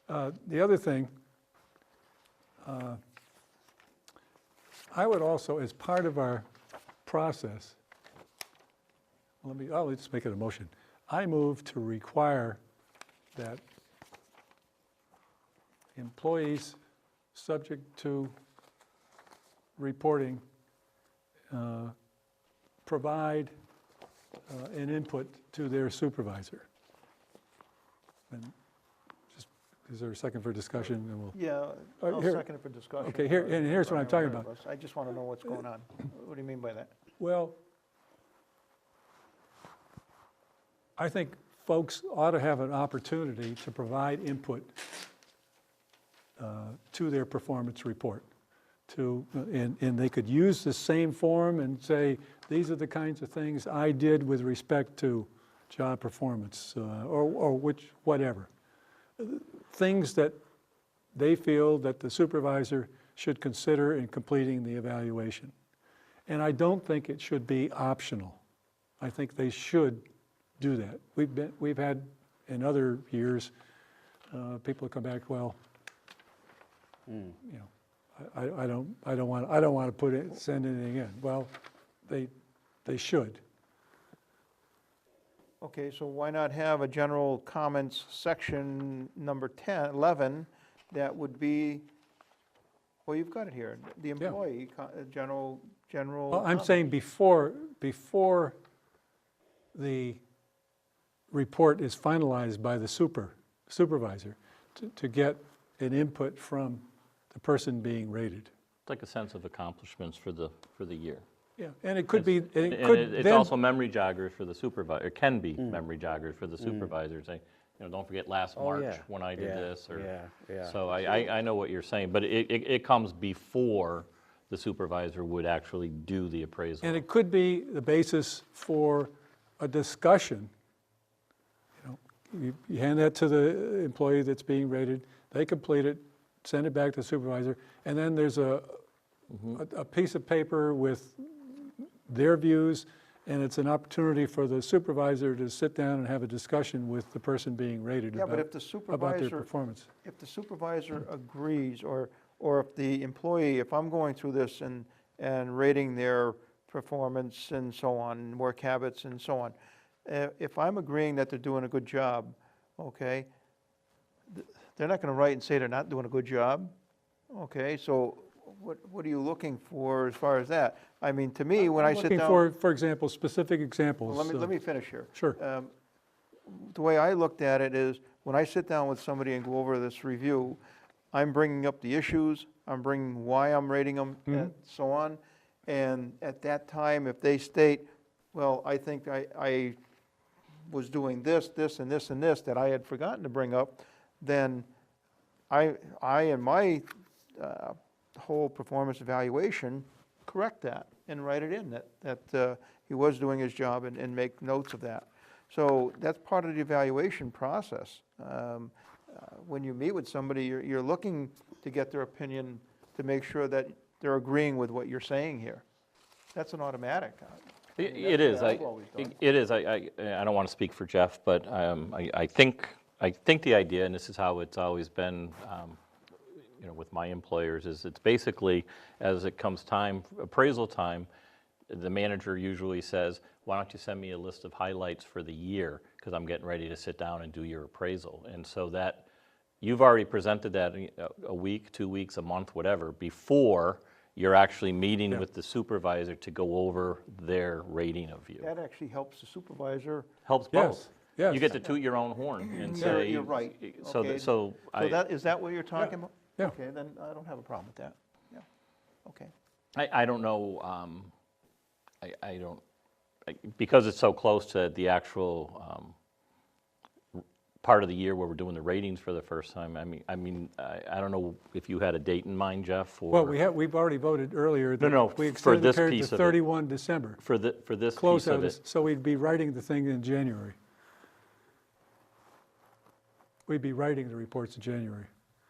The other thing, I would also, as part of our process, let's make it a motion. I move to require that employees subject to reporting provide an input to their supervisor. And just, is there a second for discussion? And we'll, Yeah, I'll here- second it for discussion. okay, here's what I'm talking about. I just want to know what's going on. What do you mean by that? Well, I think folks ought to have an opportunity to provide input to their performance report. And they could use the same form and say, these are the kinds of things I did with respect to job performance, or whatever. Things that they feel that the supervisor should consider in completing the evaluation. And I don't think it should be optional. I think they should do that. We've had in other years, people come back, well, I don't want to send anything in. Well, they should. Okay, so why not have a general comments section number 11 that would be, well, you've got it here, the employee, general. Well, I'm comments. saying before the report is finalized by the supervisor, to get an input from the person being rated. It's like a sense of accomplishments for the year. Yeah, and it could be, And it's also memory joggers for the supervisor, it can be memory joggers for the supervisor, saying, don't forget last Oh, March yeah. when I did Yeah, this, or. yeah. So I know what you're saying, but it comes before the supervisor would actually do the appraisal. And it could be the basis for a discussion. You hand that to the employee that's being rated, they complete it, send it back to the supervisor, and then there's a piece of paper with their views, and it's an opportunity for the supervisor to sit down and have a discussion with the person being rated Yeah, but if the about their supervisor, performance. if the supervisor agrees, or if the employee, if I'm going through this and rating their performance and so on, work habits and so on, if I'm agreeing that they're doing a good job, okay, they're not gonna write and say they're not doing a good job, okay? So what are you looking for as far as that? I mean, to me, when I sit down. Looking for example, specific examples. Well, let me finish here. Sure. The way I looked at it is, when I sit down with somebody and go over this review, I'm bringing up the issues, I'm bringing why I'm rating them, and so on. And at that time, if they state, well, I think I was doing this, this, and this, and this that I had forgotten to bring up, then I in my whole performance evaluation, correct that and write it in, that he was doing his job, and make notes of that. So that's part of the evaluation process. When you meet with somebody, you're looking to get their opinion to make sure that they're agreeing with what you're saying here. That's an automatic. It is. That's what I've always done. It is. I don't want to speak for Jeff, but I think the idea, and this is how it's always been, with my employers, is it's basically, as it comes time, appraisal time, the manager usually says, why don't you send me a list of highlights for the year, because I'm getting ready to sit down and do your appraisal. And so that, you've already presented that a week, 2 weeks, a month, whatever, before you're actually meeting with the supervisor to go over their rating of you. That actually helps the supervisor. Helps both. Yes. You get to toot your own horn and You're- say. you're right. So, Okay. so Is that what you're talking about? Yeah. Okay, then I don't have a problem with that. Yeah, okay. I don't know, I don't, because it's so close to the actual part of the year where we're doing the ratings for the first time, I don't know if you had a date in mind, Jeff, or. Well, we've already voted earlier. that No, We for extended the this period piece to of it. 31 December. For this Close piece of out, it. so we'd be writing the thing in January. We'd be writing the reports in January.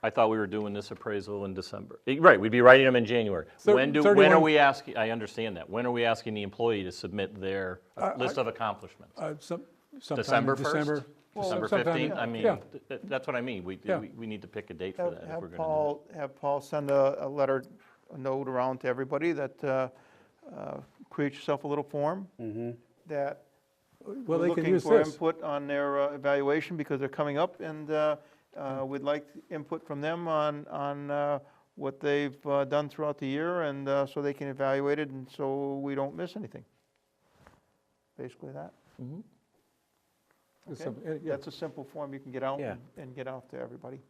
I thought we were doing this appraisal in December. Right, we'd be writing them in January. When are 31 we asking, I understand that, when are we asking the employee to submit their list of accomplishments? Sometime December in 1st? December. December sometime, 15th? I mean, yeah. that's what I mean, we need to pick a date for that if we're Have gonna do Have Paul send a letter, a note around to everybody that create yourself a little form that Well, we're they can looking use for this. input on their evaluation, because they're coming up, and we'd like input from them on what they've done throughout the year, and so they can evaluate it, and so we don't miss anything. Basically that. Okay. Yeah. That's a simple form you can get out Yeah. and get out to everybody.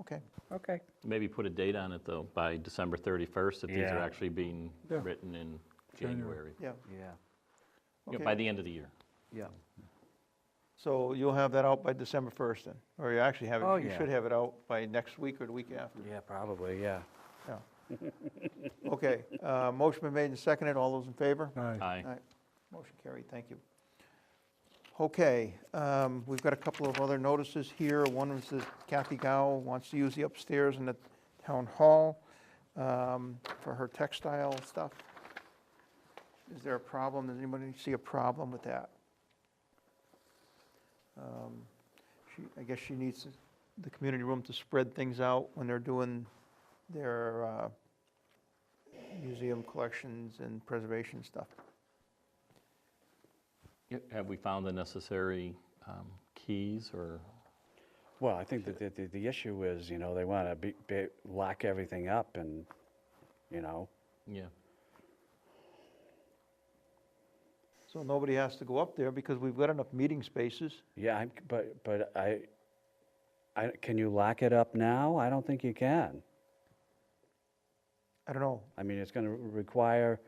Okay. Okay. Maybe put a date on it, though, by December 31st, if these are Yeah. actually being Yeah. written in January. January. Yeah. Yeah. Okay. By the end of the year. Yeah. So you'll have that out by December 1st then? Or you actually have Oh, it, you yeah. should have it out by next week or the week after? Yeah, probably, yeah. Okay, motion been made and seconded, all those in favor? Aye. Aye. Aye. Motion carried, thank you. Okay, we've got a couple of other notices here. One is that Kathy Gow wants to use the upstairs in the town hall for her textile stuff. Is there a problem? Does anybody see a problem with that? I guess she needs the community room to spread things out when they're doing their museum collections and preservation stuff. Have we found the necessary keys, or? Well, I think that the issue is, they want to lock everything up and, Yeah. So nobody has to go up there because we've got enough meeting spaces. yeah, but can you lock it up now? I don't think you can. I don't know. I mean, it's going to require,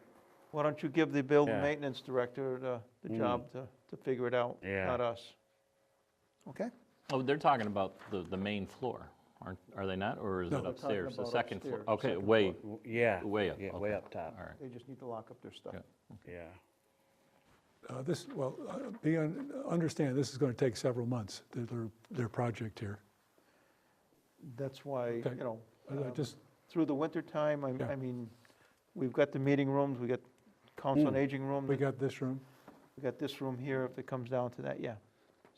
Why don't you give the building Yeah. maintenance director the job to figure it out, Yeah. not us? Okay? Oh, they're talking about the main floor, are they not? Or is No. it They're talking upstairs, the about second floor? upstairs, Okay, second way, floor. Yeah. way up. Yeah, way okay. up top, All right. They just need to lock up their stuff. Yeah. yeah. Understand, this is going to take several months, their project here. That's why, Okay. you know, I just, through the winter time, Yeah. I mean, we've got the meeting rooms, we got council on aging room, we got this room. we got this room here, if it comes down to that, yeah.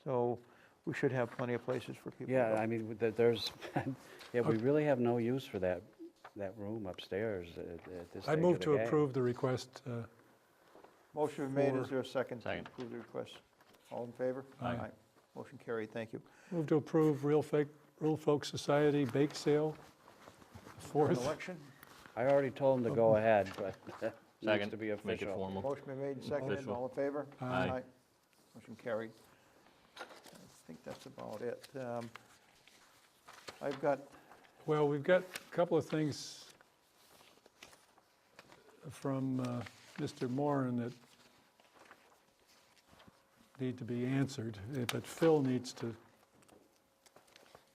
So we should have plenty of places for people to Yeah, go. I mean, there's, yeah, we really have no use for that room upstairs at this stage I of move the to game. approve the request. Motion made, is for- there a second? to Second. Approve the request? All in favor? Aye. Motion carried, thank you. Move to approve Real Folk Society bake sale, An 4th. election? I already told them to go ahead, but it needs Second, to be official. make it formal. Motion been made and seconded, Official. all in favor? Aye. Motion carried. I think that's about it. I've got, Well, we've got a couple of things from Mr. Moran that need to be answered, but Phil needs to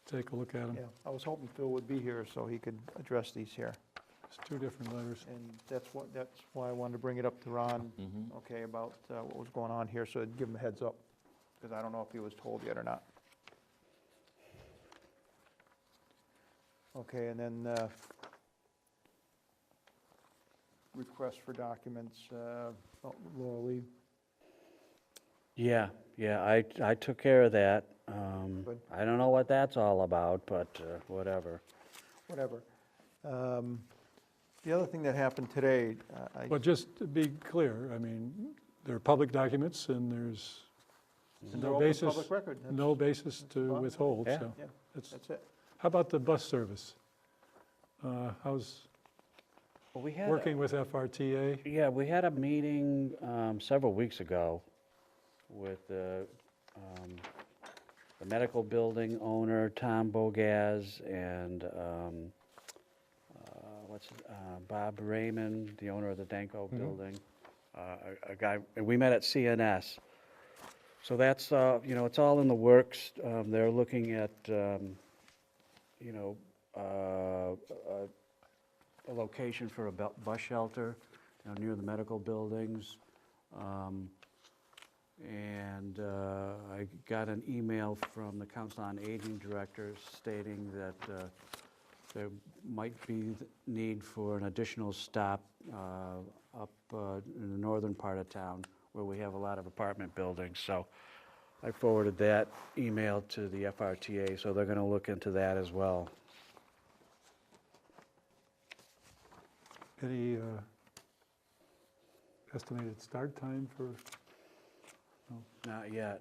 take a look at them. yeah, I was hoping Phil would be here so he could address these here. It's 2 different letters. And that's why I wanted to bring it up to Ron, Mhm. okay, about what was going on here, so I'd give him a heads up, because I don't know if he was told yet or not. Okay, and then request for documents, Laura Lee. Yeah, I took care of that. Good. I don't know what that's all about, but whatever. Whatever. The other thing that happened today, But just to be clear, I mean, there are public documents and there's and they're no open basis, public record. That's- no basis to fine. withhold, Yeah. so. Yeah, that's- that's it. How about the bus service? How's Well, we had, working with FRTA? yeah, we had a meeting several weeks ago with the medical building owner, Tom Bogaz, and Bob Raymond, the owner of the Danko building, a guy, and we met at CNS. So that's, it's all in the works. They're looking at, a location for a bus shelter, near the medical buildings. And I got an email from the Council on Aging Director stating that there might be need for an additional stop up in the northern part of town where we have a lot of apartment buildings. So I forwarded that email to the FRTA, so they're going to look into that as well. Any estimated start time for, Not yet,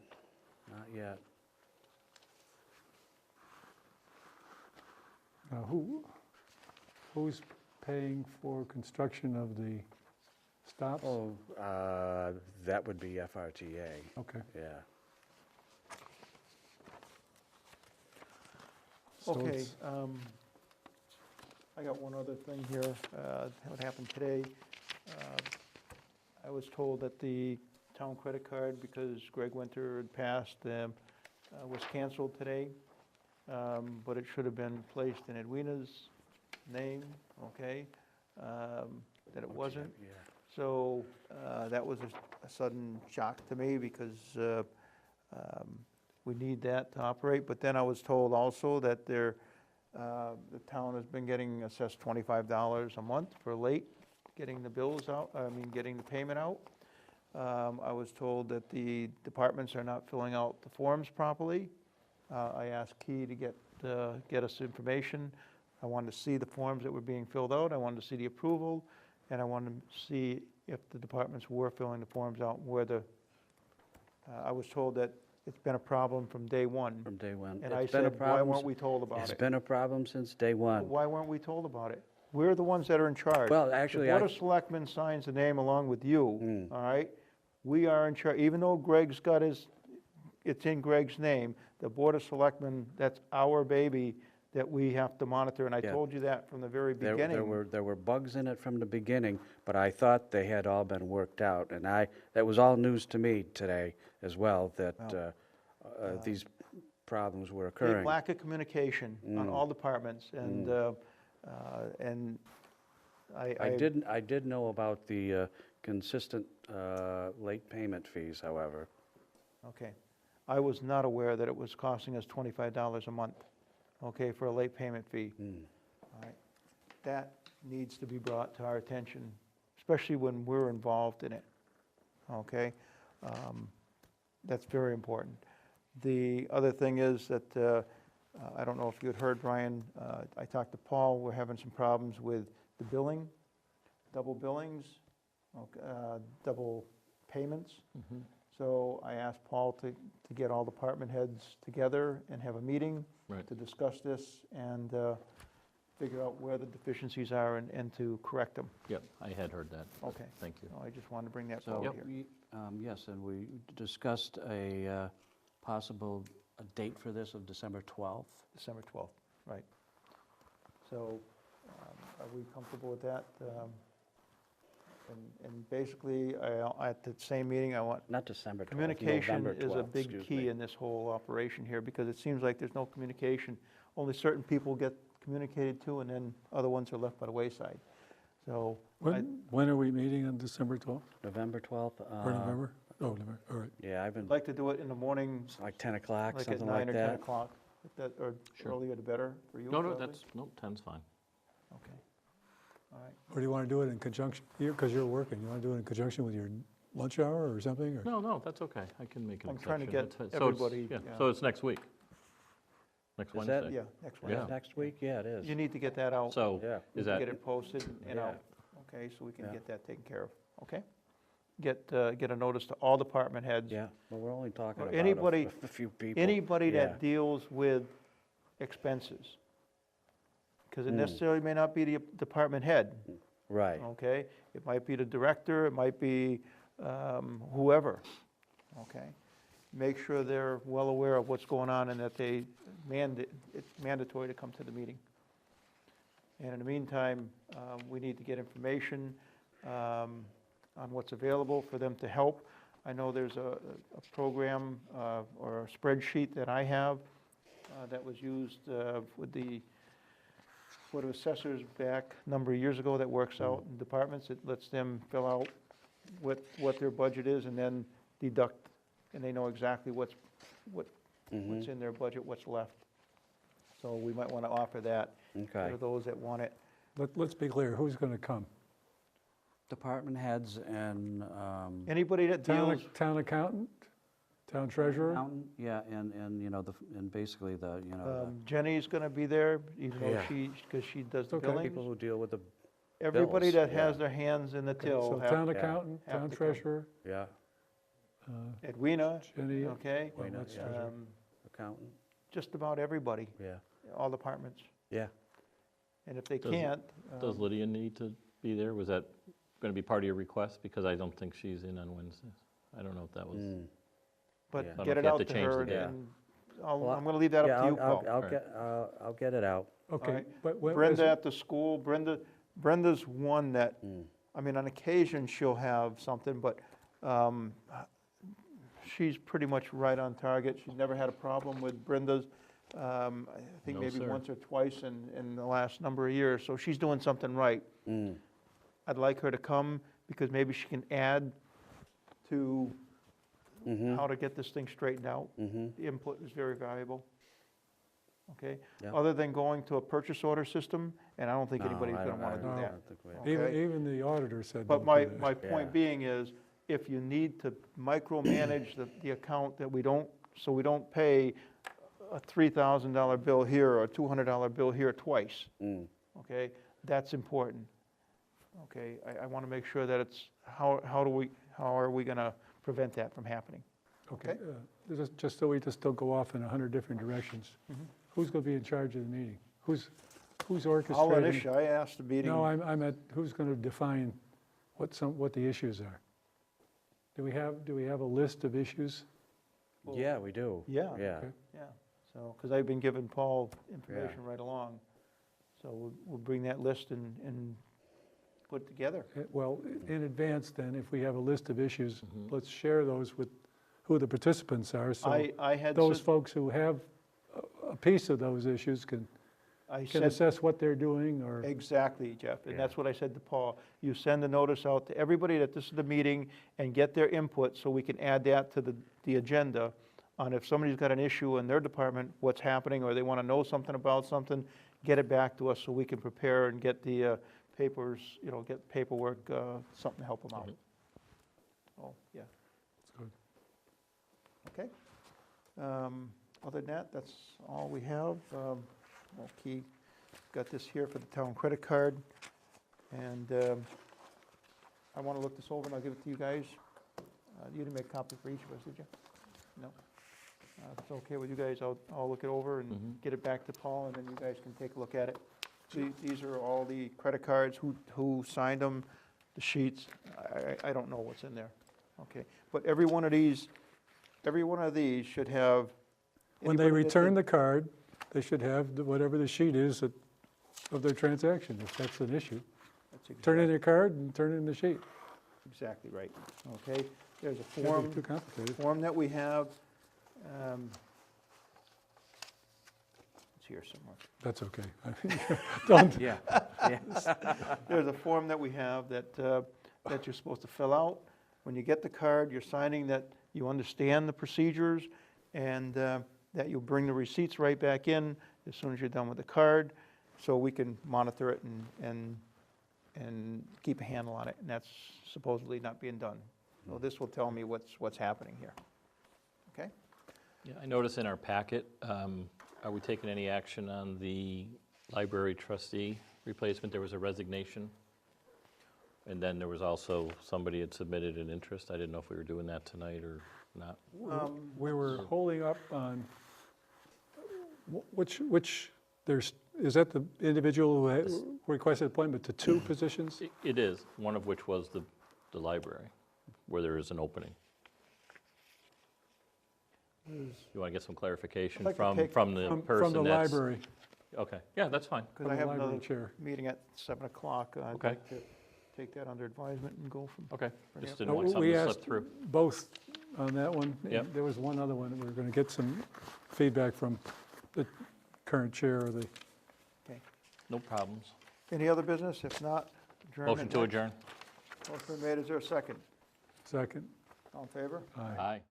not yet. now who's paying for construction of the stops? Oh, that would be FRTA, Okay. yeah. So Okay, it's- I got one other thing here, what happened today. I was told that the town credit card, because Greg Winter had passed, was canceled today, but it should have been placed in Edwina's name, okay? That it wasn't. Yeah. So that was a sudden shock to me because we need that to operate. But then I was told also that the town has been getting assessed $25 a month for late getting the bills out, getting the payment out. I was told that the departments are not filling out the forms properly. I asked Key to get us information. I wanted to see the forms that were being filled out. I wanted to see the approval, and I wanted to see if the departments were filling the forms out, whether, I was told that it's been a problem from day one. From day one. And I It's been a said, why problem weren't we told about It's it? been a problem since day one. Why weren't we told about it? We're the ones that are in charge. Well, actually, The Board of Selectmen signs the name along with you, all right? We are in charge, even though Greg's got it's in Greg's name, the Board of Selectmen, that's our baby that we have to monitor, and I Yeah. told you that from the very There beginning. there were bugs in it from the beginning, but I thought they had all been worked out. And that was all news to me today as well, that these problems were the occurring. lack of communication on all departments, and I did know about the consistent late payment fees, however. Okay. I was not aware that it was costing us $25 a month, okay, for a late payment fee. All right. That needs to be brought to our attention, especially when we're involved in it, okay? That's very important. The other thing is that, I don't know if you had heard, Brian, I talked to Paul, we're having some problems with the billing, double billings, double payments. So I asked Paul to get all department heads together and have a meeting Right. to discuss this and figure out where the deficiencies are and to correct them. Yep, I had heard that. Okay. Thank you. So I just wanted to bring that So, forward here. yes, and we discussed a possible date for this of December 12th. December 12th, right. So are we comfortable with that? And basically, at the same meeting, I want, Not December 12th, communication November is a 12th, big excuse key me. in this whole operation here, because it seems like there's no communication. Only certain people get communicated to, and then other ones are left by the wayside. So, When are we meeting on December 12th, November 12th? or November? Oh, November, all right. Yeah, I've been, I'd like to do it in the morning, it's like 10 o'clock, like at something 9 like or 10 that. o'clock, if that, or Sure. earlier the better for you. No, no, Charlie? no, 10's fine. Okay, all right. Or do you want to do it in conjunction, because you're working, you want to do it in conjunction with your lunch hour or something, or? No, that's okay. I can make an I'm exception. trying to get So it's- everybody, yeah, yeah. So it's next week? Next Is that- Wednesday? Yeah, next Is Wednesday. it next week? Yeah, it is. You need to get that out. So Yeah. is Get that, it posted and Yeah. out, okay, so we can Yeah. get that taken care of, okay? Get a notice to all department heads. Yeah, but we're only talking Or about anybody- a few people. Anybody Yeah. that deals with expenses, because it Mm. necessarily may not be the department head, Right, okay? It might be the director, it might be whoever, okay? Make sure they're well aware of what's going on and that it's mandatory to come to the meeting. And in the meantime, we need to get information on what's available for them to help. I know there's a program or a spreadsheet that I have that was used with the Board of Assessors back a number of years ago that works out in departments. It lets them fill out what their budget is and then deduct, and they know exactly what's in their budget, what's left. So we might want to offer that okay. for those that want it. Let's be clear, who's going to come? Department heads and Anybody that deals, Town accountant, town treasurer? accountant, yeah, and, you know, and basically the, you know, Jenny's going to be there, even though Yeah. because she does the Okay. the billings. people who deal with the, Everybody bills, that yeah. has their hands in the Okay, till So have town yeah, accountant, have town to come. treasurer, yeah, Edwina, Jenny, okay? well, Wayne, that's yeah. treasurer. accountant, Just about everybody, yeah, all departments. yeah. And if they Does- can't, does Lydia need to be there? Was that going to be part of your request? Because I don't think she's in on Wednesdays. I don't know if that was. Mm. but Yeah. I don't get know it if you have out to to change her, the date. and Well, I'm going to leave that Yeah, up to you, Paul. I'll get it out. Okay, right. but Brenda at the school, Brenda's one that, Mm. I mean, on occasion, she'll have something, but she's pretty much right on target. She's never had a problem with Brenda's, I think No, maybe sir. once or twice in the last number of years, so she's doing something right. Mm. I'd like her to come, because maybe she can add to Mhm. how to get this thing straightened out. Mhm. The input is very valuable. Okay? Yeah. Other than going to a purchase order system, and I don't think No, anybody's I going to don't- want to I do don't that. I think we- Okay. Even the auditor said But don't my, do that. my Yeah. point being is, if you need to micromanage the account that we don't pay a $3,000 bill here or a $200 bill here twice, Mm. okay? That's important. Okay, I want to make sure that it's, how are we going to prevent that from happening? Okay, just so we just don't go off in 100 different directions. Mhm. Who's going to be in charge of the meeting? Who's I'll let orchestrating? I asked the meeting. No, I'm at, who's going to define what the issues are? Do we have a list of issues? Yeah, we do. Yeah. Yeah, Okay. Yeah, so, because I've been giving Paul information right along. So we'll bring that list and put it together. Well, in advance then, if we have a list of issues, Mhm. let's share those with who the participants are. So I had, those folks who have a piece of those issues can I can sent, assess what they're doing, or, exactly, Jeff, and Yeah. that's what I said to Paul. You send a notice out to everybody that this is the meeting and get their input so we can add that to the agenda on if somebody's got an issue in their department, what's happening, or they want to know something about something, get it back to us so we can prepare and get the papers, get paperwork, something to help them out. Oh, yeah. That's good. Okay. Other than that, that's all we have. Key, got this here for the town credit card, and I want to look this over, and I'll give it to you guys. You didn't make a copy for each of us, did you? No? If it's okay with you guys, I'll look it over and get it back to Paul, and then you guys can take a look at it. See, these are all the credit cards, who signed them, the sheets. I don't know what's in there, okay? But every one of these should have. When they return the card, they should have whatever the sheet is of their transaction, if that's an issue. Turn in their card and turn in the sheet. Exactly right, okay? There's a Can't form. be too complicated. Form that we have, it's here somewhere. That's okay. Don't, Yeah, yeah. There's a form that we have that you're supposed to fill out. When you get the card, you're signing that you understand the procedures, and that you'll bring the receipts right back in as soon as you're done with the card, so we can monitor it and keep a handle on it, and that's supposedly not being done. So this will tell me what's happening here, okay? Yeah, I noticed in our packet, are we taking any action on the library trustee replacement? There was a resignation. And then there was also, somebody had submitted an interest. I didn't know if we were doing that tonight or not. we were holding up on, which, is that the individual who requested appointment to two positions? It is, one of which was the library, where there is an opening. You want to get some clarification I'd like to take- from the From person the that's... library. Okay, yeah, that's fine. Because From I the have library another chair. meeting at 7 o'clock. I'd Okay. like to take that under advisement and go from. Okay, Bring it just up. didn't want We something to asked slip through. both on that one. Yep. There was one other one, that we were going to get some feedback from the current chair of the, No problems. Any other business? If not, adjournment. Motion to adjourn? Motion made, is there a second? second. All in favor? Aye. Aye.